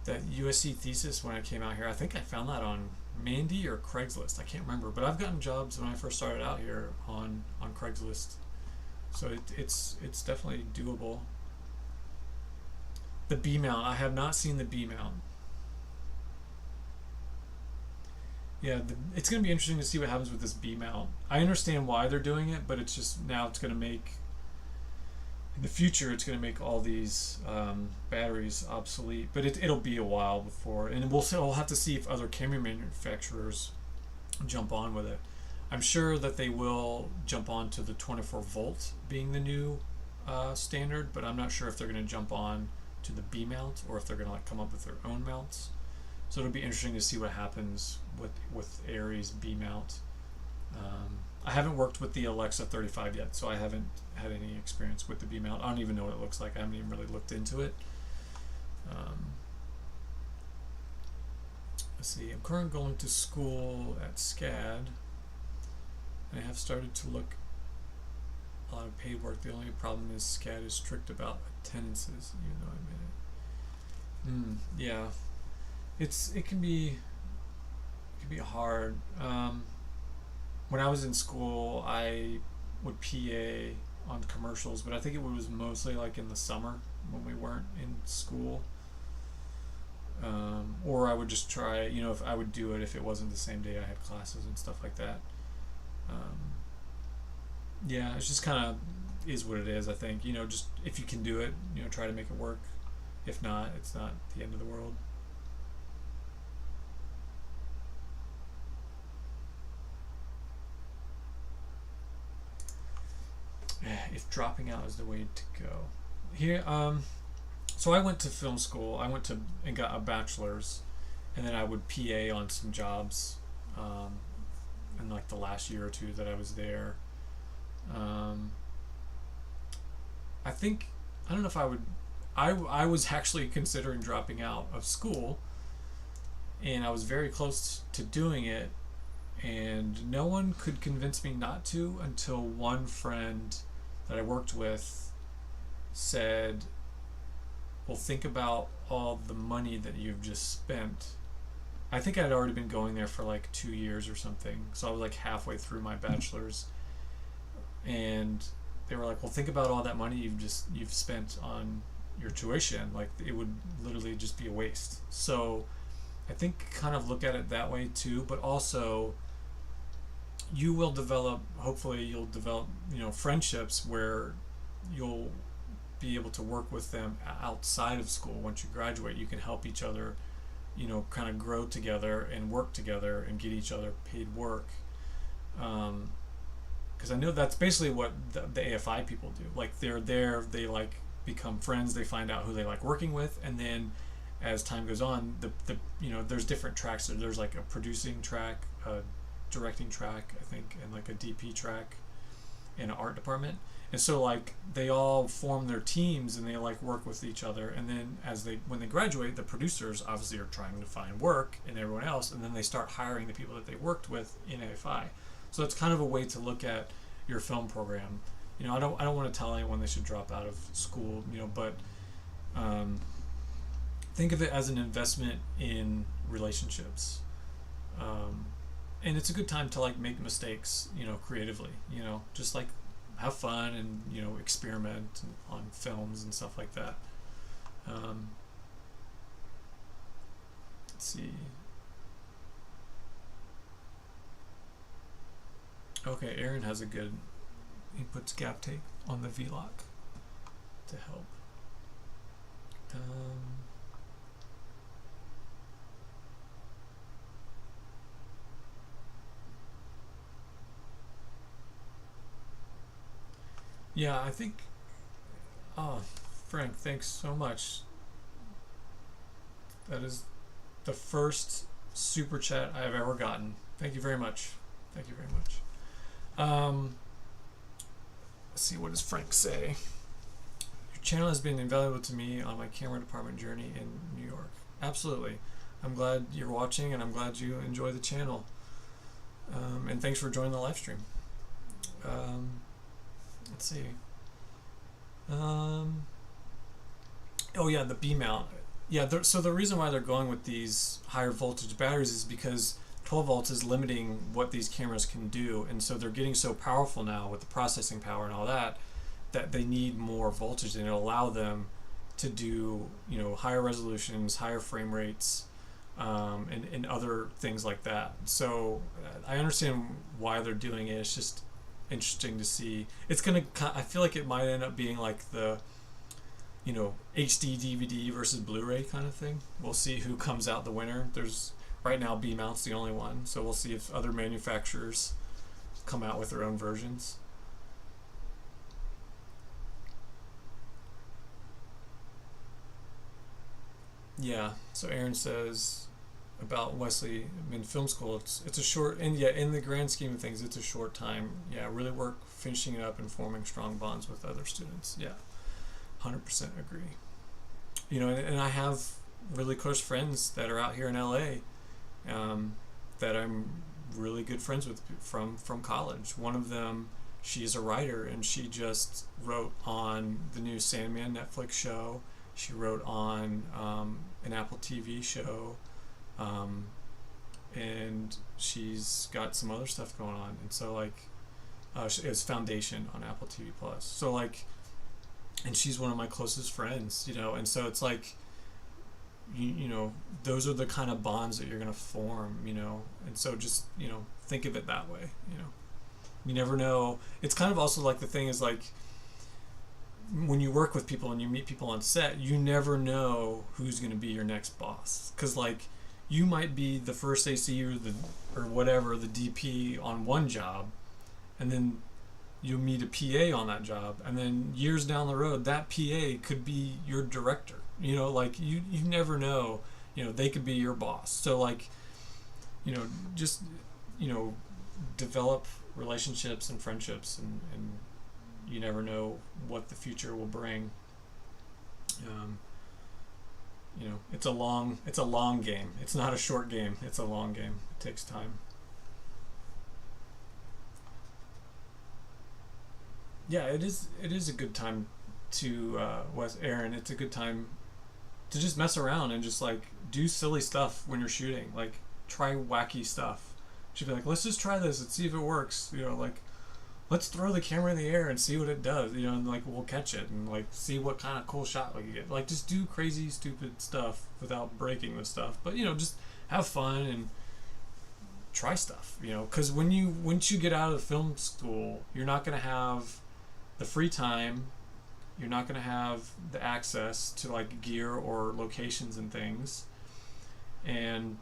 USC thesis when I came out here. I think I found that on Mandy or Craigslist. I can't remember. But I've gotten jobs when I first started out here on Craigslist. So it's definitely doable. The B mount. I have not seen the B mount. Yeah, it's going to be interesting to see what happens with this B mount. I understand why they're doing it, but it's just now it's going to make, in the future, it's going to make all these batteries obsolete. But it'll be a while before, and we'll have to see if other camera manufacturers jump on with it. I'm sure that they will jump on to the 24 volt being the new standard, but I'm not sure if they're going to jump on to the B mount or if they're going to like come up with their own mounts. So it'll be interesting to see what happens with Aries B mount. I haven't worked with the Alexa 35 yet, so I haven't had any experience with the B mount. I don't even know what it looks like. I haven't even really looked into it. Let's see. I'm currently going to school at SCAD. I have started to look a lot of paid work. The only problem is SCAD is strict about attendances, even though I made it. Yeah. It can be hard. When I was in school, I would PA on commercials, but I think it was mostly like in the summer when we weren't in school. Or I would just try, if I would do it if it wasn't the same day I had classes and stuff like that. Yeah, it's just kind of is what it is, I think. Just if you can do it, try to make it work. If not, it's not the end of the world. If dropping out is the way to go. Here, so I went to film school. I went and got a bachelor's, and then I would PA on some jobs in like the last year or two that I was there. I don't know if I would. I was actually considering dropping out of school, and I was very close to doing it, and no one could convince me not to until one friend that I worked with said, well, think about all the money that you've just spent. I think I'd already been going there for like 2 years or something, so I was like halfway through my bachelor's, and they were like, well, think about all that money you've spent on your tuition. Like, it would literally just be a waste. So I think kind of look at it that way too, but also you will develop, hopefully you'll develop, friendships where you'll be able to work with them outside of school. Once you graduate, you can help each other, kind of grow together and work together and get each other paid work. Because I know that's basically what the AFI people do. Like, they're there, they like become friends, they find out who they like working with, and then as time goes on, there's different tracks. There's like a producing track, a directing track, I think, and like a DP track, and an art department. And so like they all form their teams and they like work with each other. And then when they graduate, the producers obviously are trying to find work and everyone else, and then they start hiring the people that they worked with in AFI. So it's kind of a way to look at your film program. I don't want to tell anyone they should drop out of school, but think of it as an investment in relationships. And it's a good time to like make mistakes, creatively, just like have fun and, experiment on films and stuff like that. Let's see. Okay, Aaron has a good, he puts gap tape on the V-lock to help. Yeah, I think, Frank, thanks so much. That is the first super chat I've ever gotten. Thank you very much. Thank you very much. Let's see, what does Frank say? Your channel has been invaluable to me on my camera department journey in New York. Absolutely. I'm glad you're watching, and I'm glad you enjoy the channel. And thanks for joining the live stream. Let's see. Oh yeah, the B mount. Yeah, so the reason why they're going with these higher voltage batteries is because 12 volts is limiting what these cameras can do, and so they're getting so powerful now with the processing power and all that they need more voltage, and it'll allow them to do higher resolutions, higher frame rates, and other things like that. So I understand why they're doing it. It's just interesting to see. It's gonna, I feel like it might end up being like the HD DVD versus Blu-ray kind of thing. We'll see who comes out the winner. There's right now B mount's the only one, so we'll see if other manufacturers come out with their own versions. Yeah, so Aaron says about Wesley in film school, it's a short, and yeah, in the grand scheme of things, it's a short time. Yeah, really work finishing it up and forming strong bonds with other students. Yeah, 100% agree. And I have really close friends that are out here in LA, that I'm really good friends with from college. One of them, she's a writer, and she just wrote on the new Sandman Netflix show. She wrote on an Apple TV show. And she's got some other stuff going on, and so like it's Foundation on Apple TV Plus. So like, and she's one of my closest friends, and so it's like, those are the kind of bonds that you're gonna form, and so just think of it that way. You never know. It's kind of also like the thing is like, when you work with people and you meet people on set, you never know who's gonna be your next boss, because like, you might be the first AC or the DP on one job, and then you meet a PA on that job, and then years down the road, that PA could be your director. Like you never know. They could be your boss. So like, just develop relationships and friendships, and you never know what the future will bring. It's a long game. It's not a short game. It's a long game. It takes time. Yeah, it is a good time to, Aaron, it's a good time to just mess around and just like do silly stuff when you're shooting. Like, try wacky stuff. She'd be like, let's just try this and see if it works. Like, let's throw the camera in the air and see what it does, and like we'll catch it and like see what kind of cool shot we can get. Like just do crazy, stupid stuff without breaking the stuff. But just have fun and try stuff. Because once you get out of film school, you're not gonna have the free time. You're not gonna have the access to like gear or locations and things, and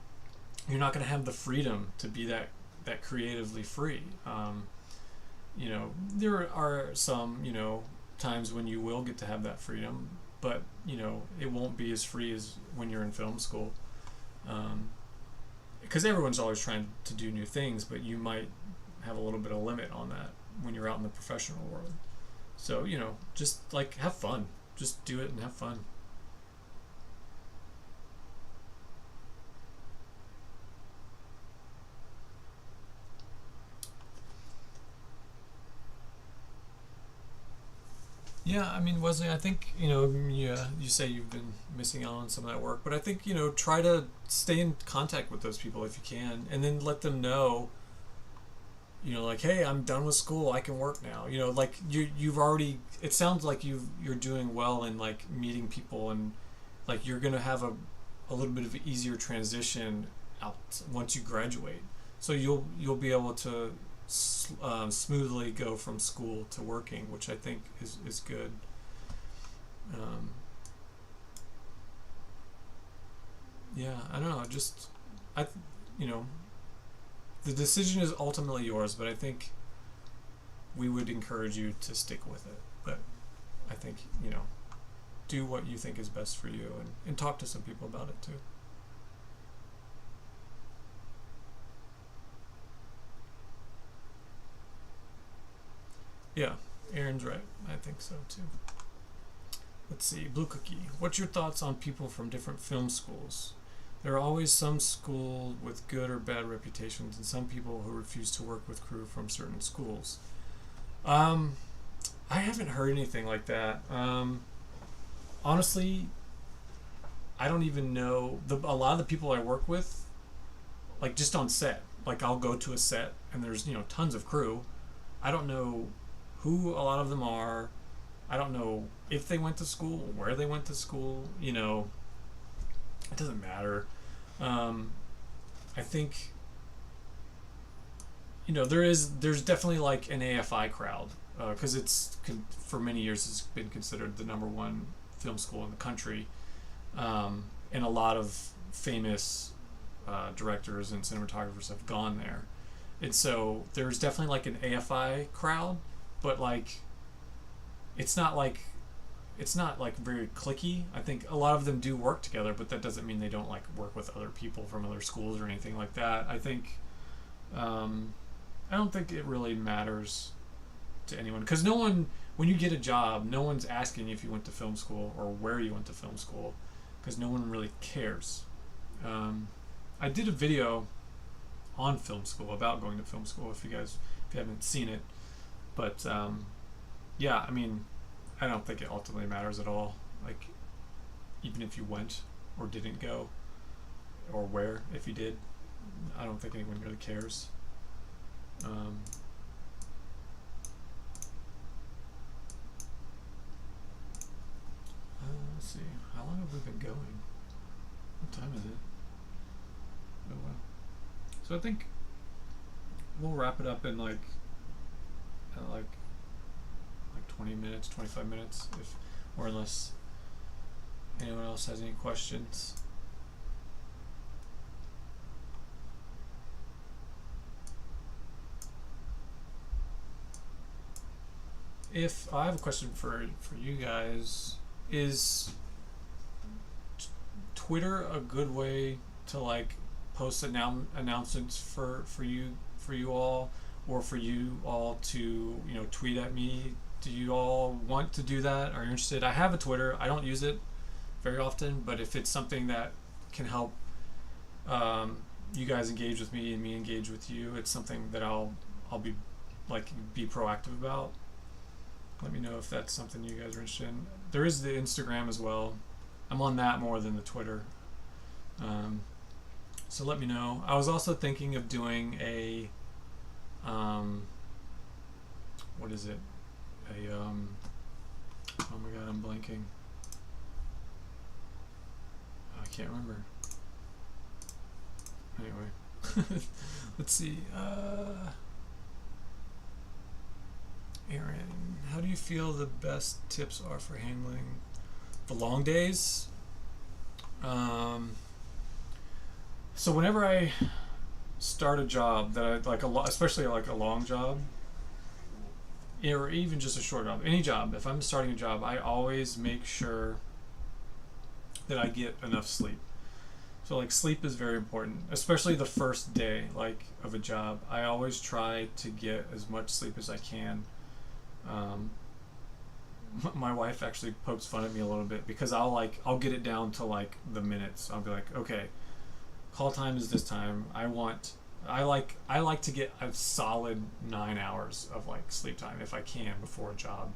you're not gonna have the freedom to be that creatively free. There are some, times when you will get to have that freedom, but, it won't be as free as when you're in film school. Because everyone's always trying to do new things, but you might have a little bit of limit on that when you're out in the professional world. So, just like have fun. Just do it and have fun. Yeah, I mean, Wesley, I think, yeah, you say you've been missing out on some of that work, but I think, try to stay in contact with those people if you can, and then let them know, like, hey, I'm done with school, I can work now. Like you've already, it sounds like you're doing well in like meeting people, and like you're gonna have a little bit of an easier transition out once you graduate. So you'll be able to smoothly go from school to working, which I think is good. Yeah, I don't know. The decision is ultimately yours, but I think we would encourage you to stick with it. But I think, do what you think is best for you, and talk to some people about it too. Yeah, Aaron's right. I think so too. Let's see, Blue Cookie. What's your thoughts on people from different film schools? There are always some school with good or bad reputations, and some people who refuse to work with crew from certain schools. I haven't heard anything like that. Honestly, I don't even know. A lot of the people I work with, like just on set, like I'll go to a set and there's tons of crew. I don't know who a lot of them are. I don't know if they went to school, where they went to school. It doesn't matter. I think there's definitely like an AFI crowd, because for many years it's been considered the number one film school in the country, and a lot of famous directors and cinematographers have gone there, and so there's definitely like an AFI crowd, but like it's not like very cliquey. I think a lot of them do work together, but that doesn't mean they don't like work with other people from other schools or anything like that. I think I don't think it really matters to anyone, because no one, when you get a job, no one's asking you if you went to film school or where you went to film school, because no one really cares. I did a video on film school about going to film school, if you haven't seen it, but yeah, I mean, I don't think it ultimately matters at all. Like, even if you went or didn't go, or where, if you did, I don't think anyone really cares. Let's see, how long have we been going? What time is it? Oh wow. So I think we'll wrap it up in like 20 minutes, 25 minutes, or unless anyone else has any questions. If I have a question for you guys, is Twitter a good way to like post announcements for you all, or for you all to tweet at me? Do you all want to do that? Are you interested? I have a Twitter. I don't use it very often, but if it's something that can help you guys engage with me and me engage with you, it's something that I'll be proactive about. Let me know if that's something you guys are interested in. There is the Instagram as well. I'm on that more than the Twitter. So let me know. I was also thinking of doing a what is it? Oh my god, I'm blanking. I can't remember. Anyway, let's see. Aaron, how do you feel the best tips are for handling the long days? So whenever I start a job that I like especially like a long job, or even just a short job, any job, if I'm starting a job, I always make sure that I get enough sleep. So like sleep is very important, especially the first day like of a job. I always try to get as much sleep as I can. My wife actually pokes fun at me a little bit because I'll get it down to like the minutes. I'll be like, okay, call time is this time. I like to get a solid 9 hours of like sleep time if I can before a job,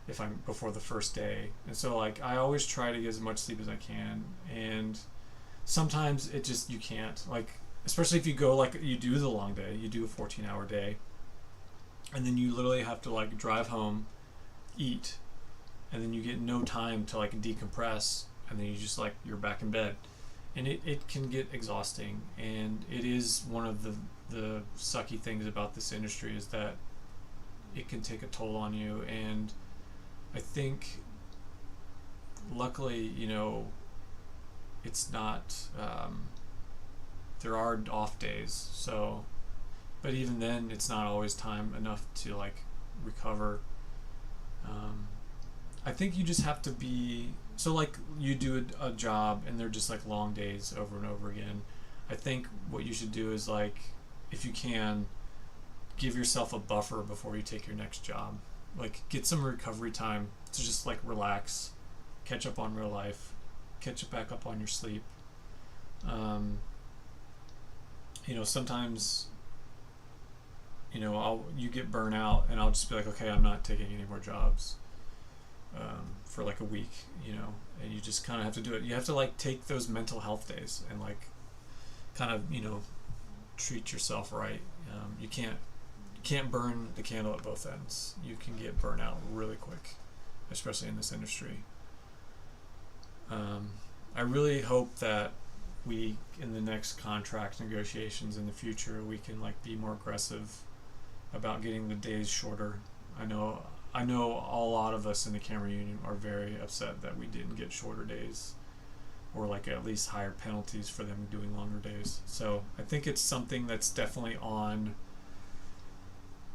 if I'm before the first day. And so like I always try to get as much sleep as I can, and sometimes it just, you can't, like especially if you go like you do the long day, you do a 14-hour day, and then you literally have to like drive home, eat, and then you get no time to like decompress, and then you just like you're back in bed, and it can get exhausting. And it is one of the sucky things about this industry is that it can take a toll on you. And I think luckily, you know, it's not there are off days, so, but even then it's not always time enough to like recover. I think you just have to be, so like you do a job and they're just like long days over and over again. I think what you should do is like, if you can, give yourself a buffer before you take your next job. Like get some recovery time to just like relax, catch up on real life, catch back up on your sleep. You know, sometimes, you know, you get burnt out, and I'll just be like, okay, I'm not taking any more jobs for like a week, you know, and you just kind of have to do it. You have to like take those mental health days and like kind of, you know, treat yourself right. You can't burn the candle at both ends. You can get burnt out really quick, especially in this industry. I really hope that we, in the next contract negotiations in the future, we can like be more aggressive about getting the days shorter. I know a lot of us in the camera union are very upset that we didn't get shorter days, or like at least higher penalties for them doing longer days. So I think it's something that's definitely on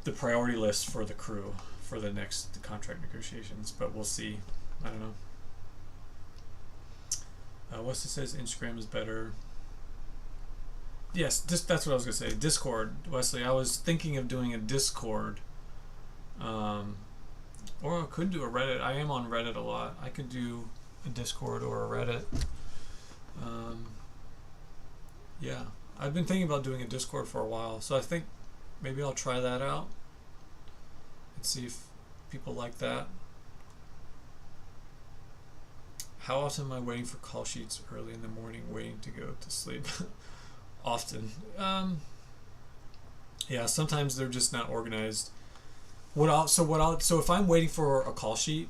the priority list for the crew for the next contract negotiations, but we'll see. I don't know. Wesley says Instagram is better. Yes, that's what I was going to say. Discord, Wesley. I was thinking of doing a Discord. Or I could do a Reddit. I am on Reddit a lot. I could do a Discord or a Reddit. Yeah. I've been thinking about doing a Discord for a while, so I think maybe I'll try that out and see if people like that. How often am I waiting for call sheets early in the morning, waiting to go to sleep? Often. Yeah, sometimes they're just not organized. So if I'm waiting for a call sheet,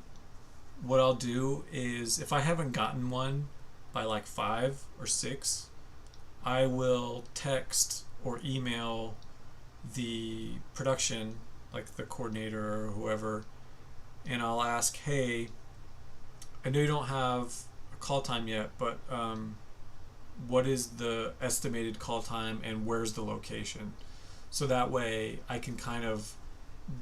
what I'll do is, if I haven't gotten one by like 5 or 6, I will text or email the production, like the coordinator or whoever, and I'll ask, hey, I know you don't have a call time yet, but what is the estimated call time and where's the location? So that way I can kind of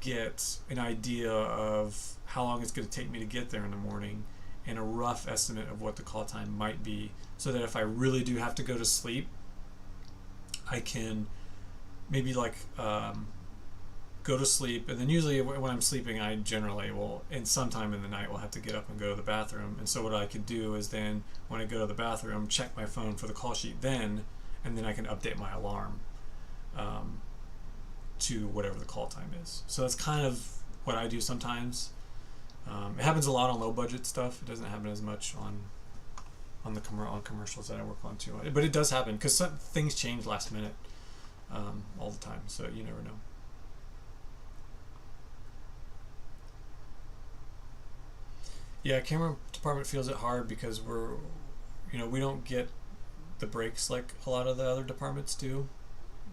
get an idea of how long it's going to take me to get there in the morning, and a rough estimate of what the call time might be, so that if I really do have to go to sleep, I can maybe like go to sleep. And then usually when I'm sleeping, I generally will, and sometime in the night, will have to get up and go to the bathroom. And so what I can do is then, when I go to the bathroom, check my phone for the call sheet then, and then I can update my alarm to whatever the call time is. So that's kind of what I do sometimes. It happens a lot on low budget stuff. It doesn't happen as much on commercials that I work on too. But it does happen because things change last minute all the time. So you never know. Yeah, camera department feels it hard because we don't get the breaks like a lot of the other departments do.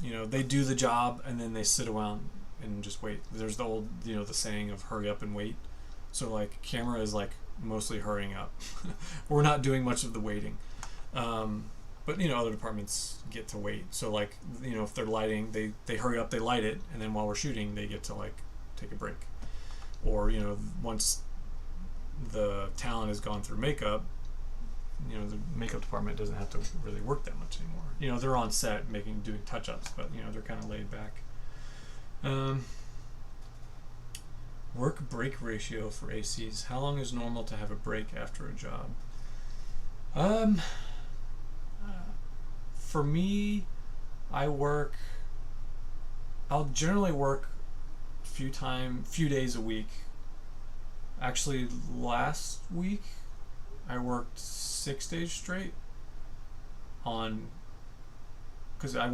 They do the job and then they sit around and just wait. There's the old, the saying of hurry up and wait. So like camera is like mostly hurrying up. We're not doing much of the waiting. But other departments get to wait. So like, if they're lighting, they hurry up, they light it, and then while we're shooting, they get to like take a break. Or, once the talent has gone through makeup, the makeup department doesn't have to really work that much anymore. They're on set doing touch-ups, but they're kind of laid back. Work break ratio for ACs. How long is normal to have a break after a job? For me, I'll generally work few days a week. Actually, last week I worked 6 days straight because I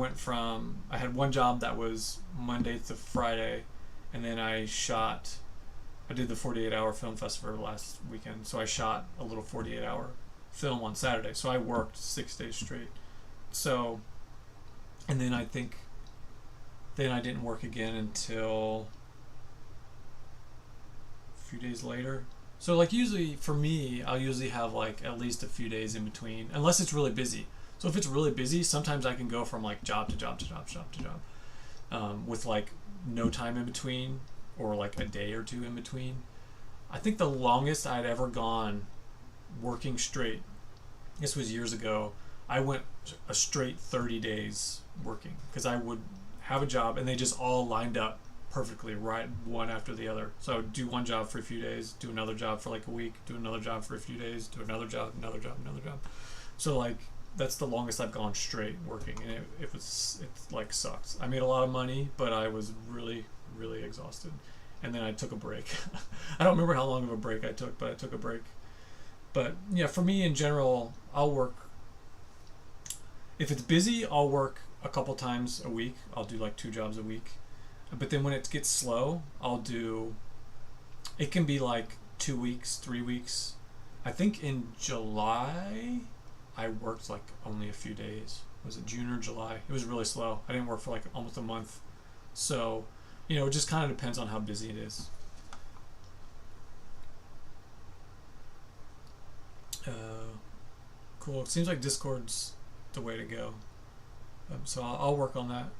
had one job that was Monday to Friday, and then I did the 48-hour film festival last weekend, so I shot a little 48-hour film on Saturday, so I worked 6 days straight. So, and then I didn't work again until a few days later. So like usually for me, I'll usually have like at least a few days in between, unless it's really busy. So if it's really busy, sometimes I can go from like job to job to job to job to job, with like no time in between, or like a day or two in between. I think the longest I'd ever gone working straight, this was years ago, I went a straight 30 days working, because I would have a job and they just all lined up perfectly, right, one after the other. So I would do one job for a few days, do another job for like a week, do another job for a few days, do another job, another job, another job. So like that's the longest I've gone straight working, and it like sucks. I made a lot of money, but I was really, really exhausted. And then I took a break. I don't remember how long of a break I took, but I took a break. But yeah, for me in general, I'll work. If it's busy, I'll work a couple times a week. I'll do like 2 jobs a week. But then when it gets slow, it can be like 2 weeks, 3 weeks. I think in July, I worked like only a few days. Was it June or July? It was really slow. I didn't work for like almost a month. So, it just kind of depends on how busy it is. Cool. It seems like Discord's the way to go. So I'll work on that.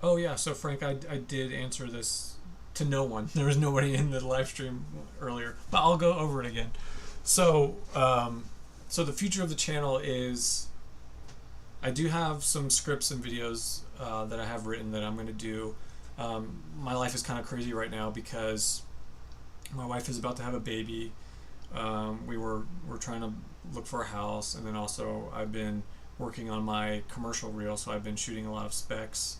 Oh yeah, so Frank, I did answer this to no one. There was nobody in the live stream earlier, but I'll go over it again. So, so the future of the channel is, I do have some scripts and videos that I have written that I'm going to do. My life is kind of crazy right now because my wife is about to have a baby. We're trying to look for a house, and then also I've been working on my commercial reel, so I've been shooting a lot of specs,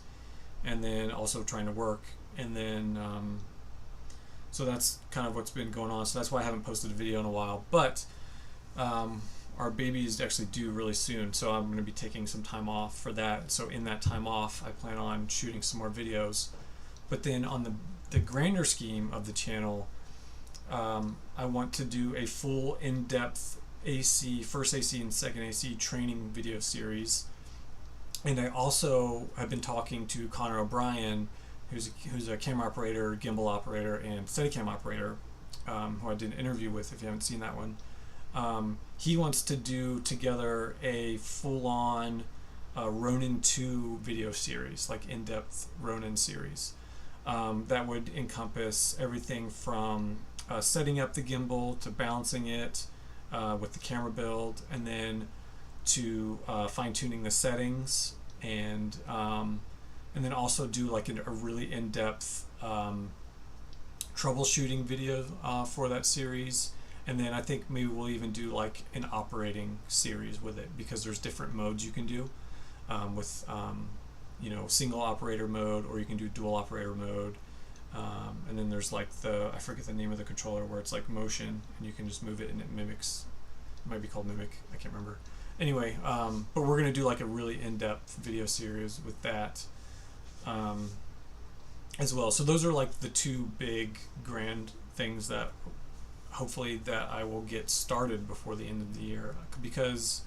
and then also trying to work, and then so that's kind of what's been going on. So that's why I haven't posted a video in a while. But our baby is actually due really soon, so I'm going to be taking some time off for that. So in that time off, I plan on shooting some more videos. But then on the grander scheme of the channel, I want to do a full in-depth first AC and second AC training video series. And I also have been talking to Connor O'Brien, who's a camera operator, gimbal operator, and Steadicam operator, who I did an interview with, if you haven't seen that one. He wants to do together a full-on Ronin 2 video series, like in-depth Ronin series. That would encompass everything from setting up the gimbal to balancing it with the camera build, and then to fine-tuning the settings, and then also do like a really in-depth troubleshooting video for that series. And then I think maybe we'll even do like an operating series with it, because there's different modes you can do with single operator mode, or you can do dual operator mode. And then there's like I forget the name of the controller, where it's like motion and you can just move it and it mimics. It might be called Mimic, I can't remember. Anyway, but we're gonna do like a really in-depth video series with that. as well. So those are like the two big grand things that hopefully that I will get started before the end of the year, because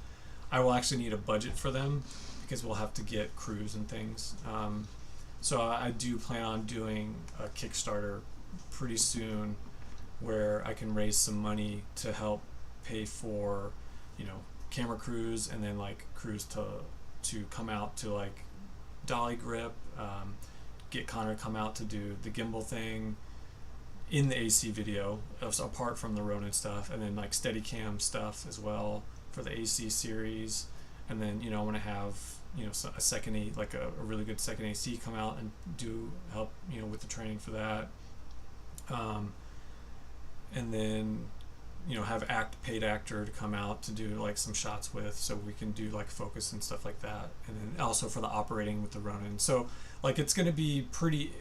I will actually need a budget for them, because we'll have to get crews and things. So I do plan on doing a Kickstarter pretty soon where I can raise some money to help pay for, camera crews, and then like crews to come out to like dolly grip, get Connor to come out to do the gimbal thing in the AC video, apart from the Ronin stuff, and then like Steadicam stuff as well for the AC series. And then I want to have a second like a really good second AC come out and do help with the training for that, and then have paid actor to come out to do like some shots with, so we can do like focus and stuff like that, and then also for the operating with the Ronin. So like it's going to be pretty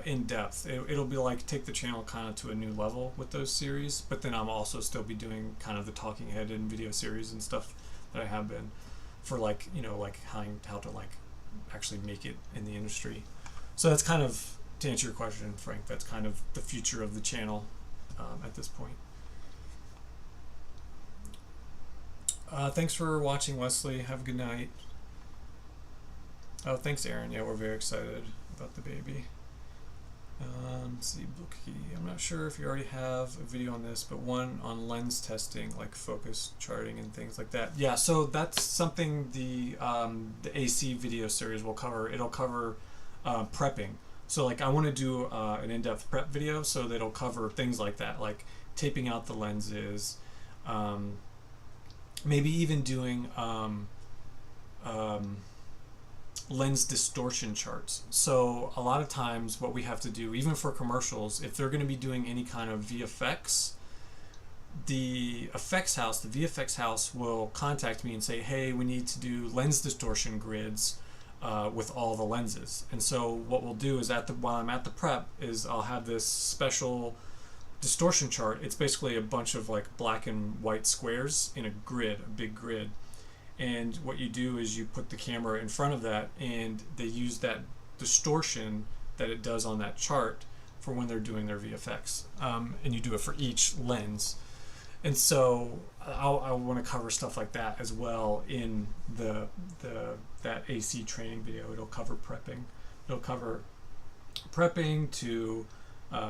in depth. It'll be like take the channel kind of to a new level with those series, but then I'm also still be doing kind of the talking head and video series and stuff that I have been for like like how to like actually make it in the industry. So that's kind of, to answer your question, Frank, that's kind of the future of the channel at this point. Thanks for watching, Wesley. Have a good night. Oh, thanks, Aaron. Yeah, we're very excited about the baby. Let's see, Bookie. I'm not sure if you already have a video on this, but one on lens testing, like focus charting and things like that. Yeah, so that's something the AC video series will cover. It'll cover prepping. So like I want to do an in-depth prep video, so that it'll cover things like that, like taping out the lenses, maybe even doing lens distortion charts. So a lot of times what we have to do, even for commercials, if they're going to be doing any kind of VFX, the VFX house will contact me and say, hey, we need to do lens distortion grids with all the lenses. And so what we'll do is while I'm at the prep is I'll have this special distortion chart. It's basically a bunch of like black and white squares in a big grid. And what you do is you put the camera in front of that, and they use that distortion that it does on that chart for when they're doing their VFX. And you do it for each lens. And so I want to cover stuff like that as well in that AC training video. It'll cover prepping. It'll cover prepping to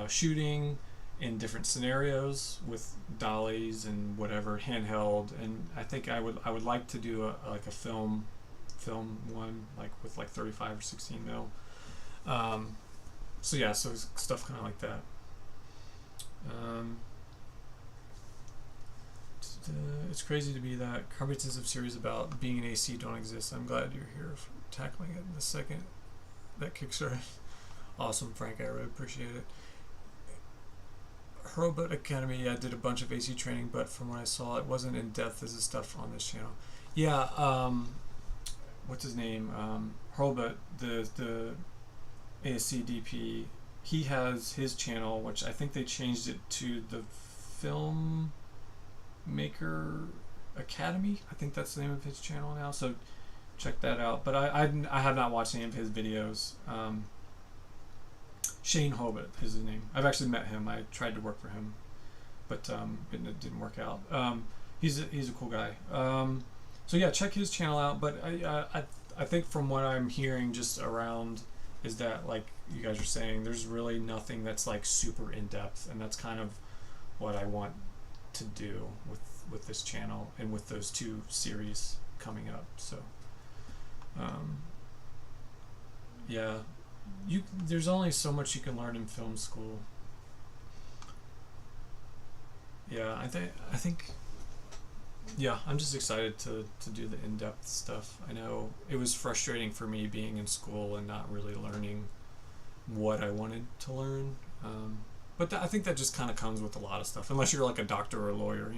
shooting in different scenarios with dollies and whatever, handheld. And I think I would like to do a film one, like with like 35 or 16 mil. So yeah, so stuff kind of like that. It's crazy to be that comprehensive series about being an AC don't exist. I'm glad you're here tackling it in the second that Kickstarter. Awesome, Frank. I really appreciate it. Robot Academy, yeah, did a bunch of AC training, but from what I saw, it wasn't in depth as the stuff on this channel. Yeah, what's his name? Robot, the ASC DP, he has his channel, which I think they changed it to the Filmmaker Academy. I think that's the name of his channel now, so check that out. But I have not watched any of his videos. Shane Hobart is his name. I've actually met him. I tried to work for him, but it didn't work out. He's a cool guy. So yeah, check his channel out. But I think from what I'm hearing just around is that, like you guys are saying, there's really nothing that's like super in depth, and that's kind of what I want to do with this channel and with those two series coming up. So yeah. There's only so much you can learn in film school. Yeah, I think yeah, I'm just excited to do the in-depth stuff. I know it was frustrating for me being in school and not really learning what I wanted to learn. But I think that just kind of comes with a lot of stuff. Unless you're like a doctor or a lawyer,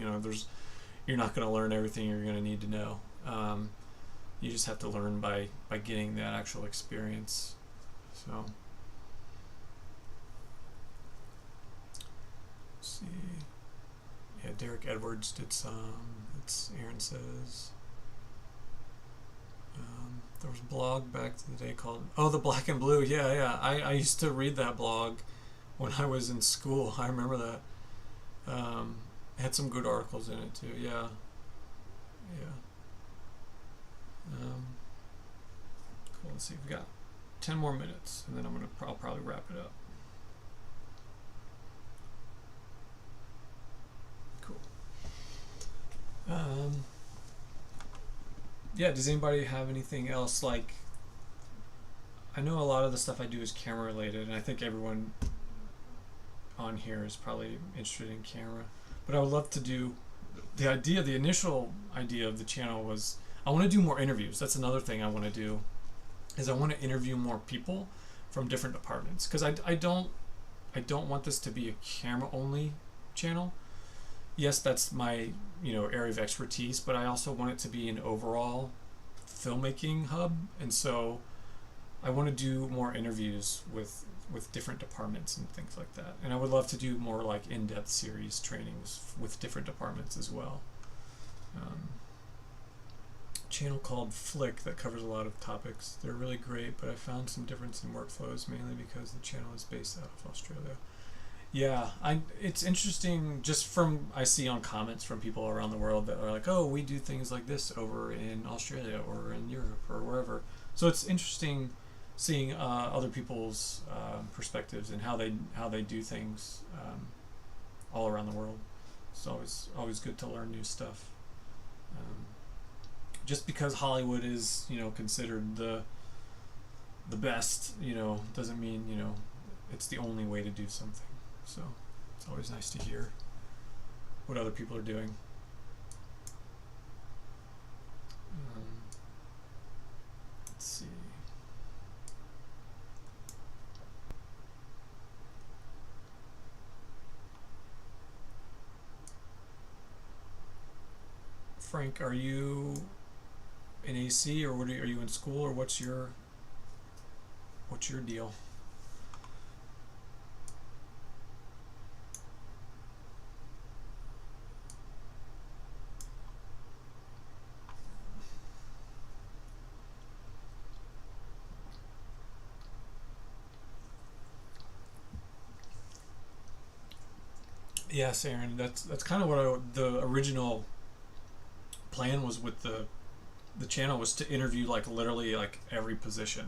you're not going to learn everything you're going to need to know. You just have to learn by getting that actual experience. So, let's see. Yeah, Derek Edwards did some. Aaron says. There was a blog back in the day called the Black and Blue. Yeah. I used to read that blog when I was in school. I remember that. It had some good articles in it too. Yeah. Cool. Let's see. We've got 10 more minutes, and then I'll probably wrap it up. Cool. Yeah. Does anybody have anything else? Like, I know a lot of the stuff I do is camera related, and I think everyone on here is probably interested in camera. But I would love to do the initial idea of the channel was I want to do more interviews. That's another thing I want to do, is I want to interview more people from different departments, because I don't want this to be a camera only channel. Yes, that's my area of expertise, but I also want it to be an overall filmmaking hub, and so I want to do more interviews with different departments and things like that. And I would love to do more like in-depth series trainings with different departments as well. Channel called Flick that covers a lot of topics. They're really great, but I found some difference in workflows, mainly because the channel is based out of Australia. Yeah, it's interesting just from I see on comments from people around the world that are like, oh, we do things like this over in Australia or in Europe or wherever. So it's interesting seeing other people's perspectives and how they do things all around the world. It's always good to learn new stuff. Just because Hollywood is considered the best, doesn't mean it's the only way to do something. So it's always nice to hear what other people are doing. Let's see. Frank, are you in AC or are you in school, or what's your deal? Yes, Aaron. That's kind of what the original plan was with the channel, was to interview like literally like every position.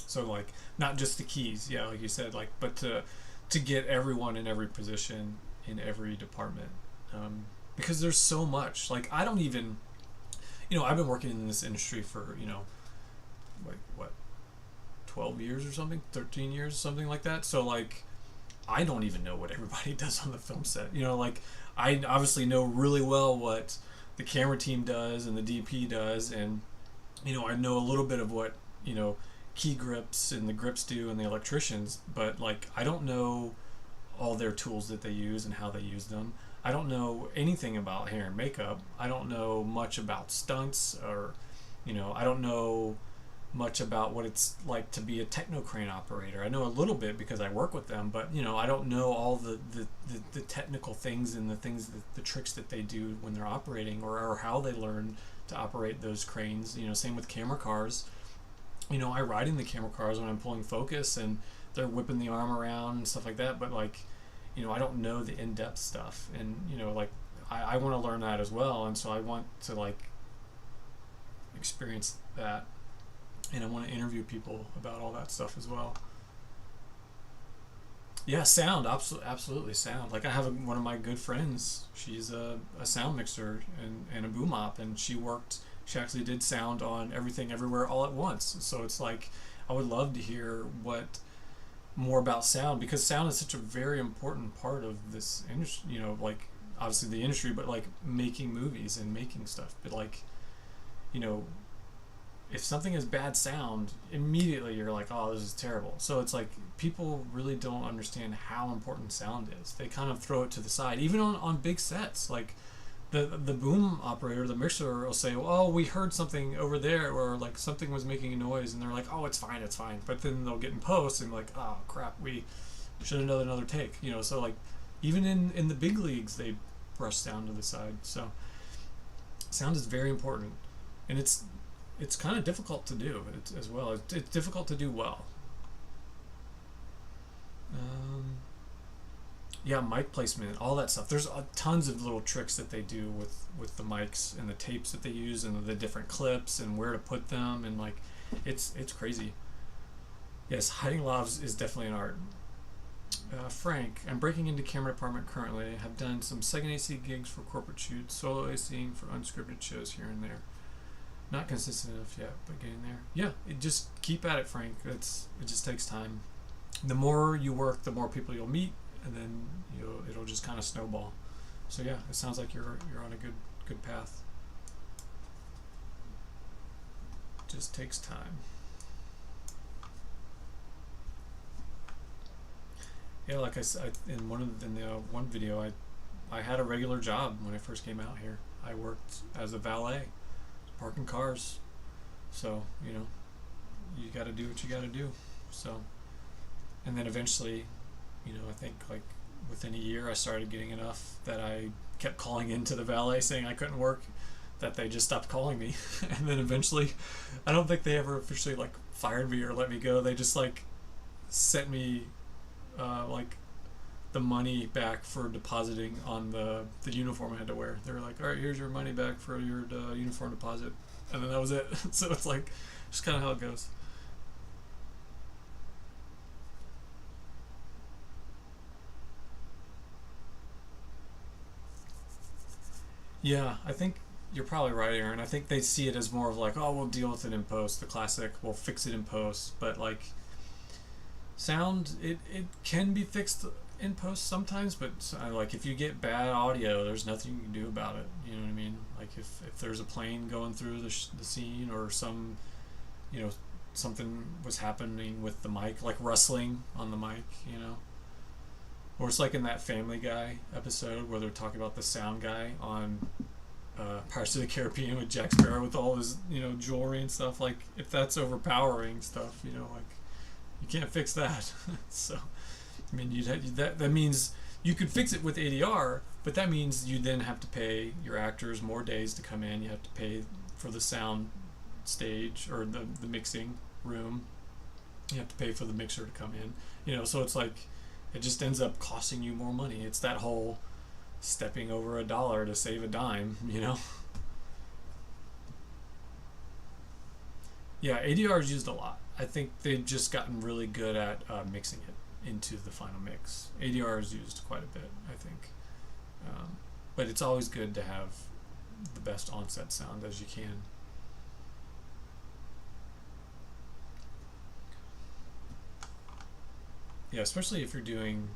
So like not just the keys, yeah, like you said, like, but to get everyone in every position in every department, because there's so much. Like I don't even, I've been working in this industry for like what, 12 years or something, 13 years, something like that. So like I don't even know what everybody does on the film set. Like I obviously know really well what the camera team does and the DP does, and I know a little bit of what key grips and the grips do and the electricians, but like I don't know all their tools that they use and how they use them. I don't know anything about hair and makeup. I don't know much about stunts, or I don't know much about what it's like to be a techno crane operator. I know a little bit because I work with them, but I don't know all the technical things and the tricks that they do when they're operating, or how they learn to operate those cranes. Same with camera cars. I ride in the camera cars when I'm pulling focus and they're whipping the arm around and stuff like that, but like I don't know the in-depth stuff, and like I want to learn that as well, and so I want to like experience that. And I want to interview people about all that stuff as well. Yeah, sound, absolutely sound. Like I have one of my good friends. She's a sound mixer and a boom op, and she actually did sound on Everything Everywhere All at Once. So it's like I would love to hear more about sound, because sound is such a very important part of this industry. Like obviously the industry, but like making movies and making stuff. But like if something has bad sound, immediately you're like, oh, this is terrible. So it's like people really don't understand how important sound is. They kind of throw it to the side, even on big sets. Like the boom operator, the mixer will say, oh, we heard something over there, or like something was making a noise, and they're like, oh, it's fine. But then they'll get in post and be like, oh crap, we should have done another take. So like even in the big leagues, they brush sound to the side. So sound is very important, and it's it's kind of difficult to do as well. It's difficult to do well. Yeah, mic placement, all that stuff. There's tons of little tricks that they do with the mics and the tapes that they use and the different clips and where to put them, and like it's crazy. Yes, hiding lavs is definitely an art. Frank, I'm breaking into camera department currently. I have done some second AC gigs for corporate shoots, solo ACing for unscripted shows here and there. Not consistent enough yet, but getting there. Yeah, just keep at it, Frank. It just takes time. The more you work, the more people you'll meet, and then it'll just kind of snowball. So yeah, it sounds like you're on a good path. Just takes time. Yeah, like I said in one video, I had a regular job when I first came out here. I worked as a valet, parking cars. So you got to do what you got to do. So, and then eventually, I think like within a year, I started getting enough that I kept calling into the valet saying I couldn't work, that they just stopped calling me. And then eventually, I don't think they ever officially like fired me or let me go. They just like sent me like the money back for depositing on the uniform I had to wear. They were like, all right, here's your money back for your uniform deposit. And then that was it. So it's like, just kind of how it goes. Yeah, I think you're probably right, Aaron. I think they see it as more of like, oh, we'll deal with it in post, the classic, we'll fix it in post. But like, sound, it can be fixed in post sometimes, but like if you get bad audio, there's nothing you can do about it. You know what I mean? Like if there's a plane going through the scene, or some, something was happening with the mic, like rustling on the mic, or it's like in that Family Guy episode where they're talking about the sound guy on Pirates of the Caribbean with Jack Sparrow with all his jewelry and stuff. Like if that's overpowering stuff, like you can't fix that. So I mean, that means you could fix it with ADR, but that means you then have to pay your actors more days to come in. You have to pay for the sound stage or the mixing room. You have to pay for the mixer to come in. So it's like it just ends up costing you more money. It's that whole stepping over $1 to save a dime. Yeah, ADR is used a lot. I think they've just gotten really good at mixing it into the final mix. ADR is used quite a bit, I think. But it's always good to have the best on-set sound as you can. Yeah, especially if you're doing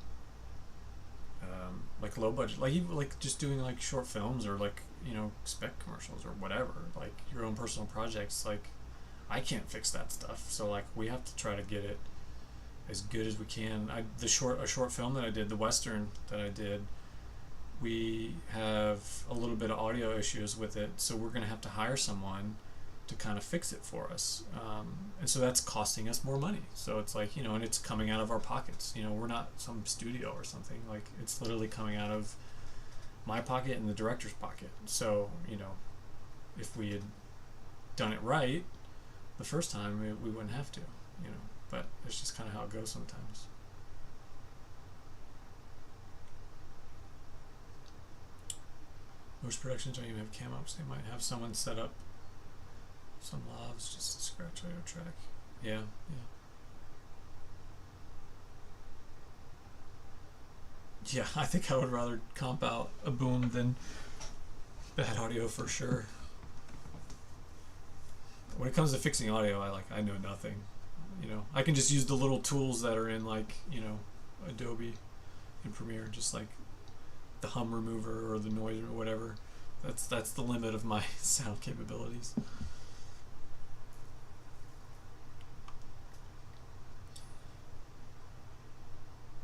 like low budget, like even like just doing like short films or like spec commercials or whatever, like your own personal projects. Like I can't fix that stuff, so like we have to try to get it as good as we can. A short film that I did, the Western that I did, we have a little bit of audio issues with it, so we're gonna have to hire someone to kind of fix it for us, and so that's costing us more money. So it's like and it's coming out of our pockets. We're not some studio or something. Like it's literally coming out of my pocket and the director's pocket. So if we had done it right the first time, we wouldn't have to. But it's just kind of how it goes sometimes. Most productions don't even have cam ups. They might have someone set up some lavs just to scratch audio track. Yeah. Yeah, I think I would rather comp out a boom than bad audio for sure. When it comes to fixing audio, I know nothing. I can just use the little tools that are in like Adobe and Premiere, just like the hum remover or the noise or whatever. That's the limit of my sound capabilities.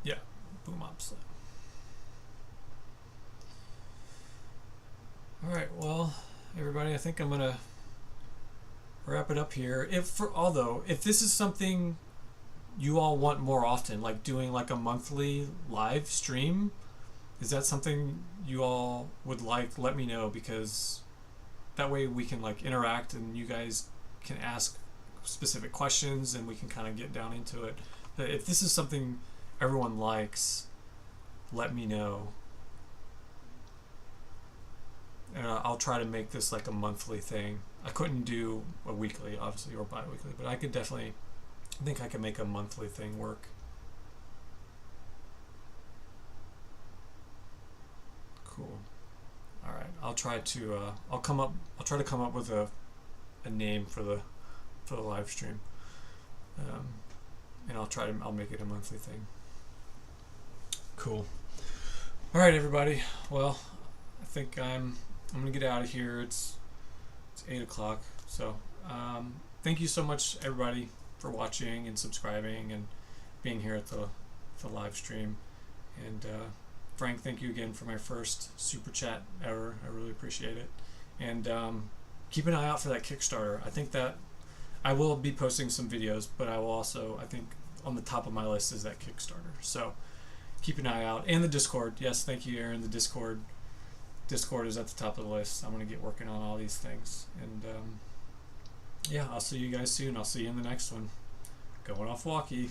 Yeah, boom ops. All right, well, everybody, I think I'm gonna wrap it up here. If this is something you all want more often, like doing like a monthly live stream, is that something you all would like? Let me know, because that way we can like interact and you guys can ask specific questions and we can kind of get down into it. But if this is something everyone likes, let me know. And I'll try to make this like a monthly thing. I couldn't do a weekly, obviously, or bi-weekly, but I could definitely, I think I can make a monthly thing work. Cool. All right, I'll try to I'll try to come up with a name for the live stream, and I'll make it a monthly thing. Cool. All right, everybody. Well, I think I'm gonna get out of here. It's 8 o'clock. So thank you so much, everybody, for watching and subscribing and being here at the live stream. And Frank, thank you again for my first super chat ever. I really appreciate it. And keep an eye out for that Kickstarter. I think that I will be posting some videos, but I will also, I think on the top of my list is that Kickstarter. So keep an eye out. And the Discord. Yes, thank you, Aaron. The Discord is at the top of the list. I'm going to get working on all these things. And yeah, I'll see you guys soon. I'll see you in the next one. Going off walkie.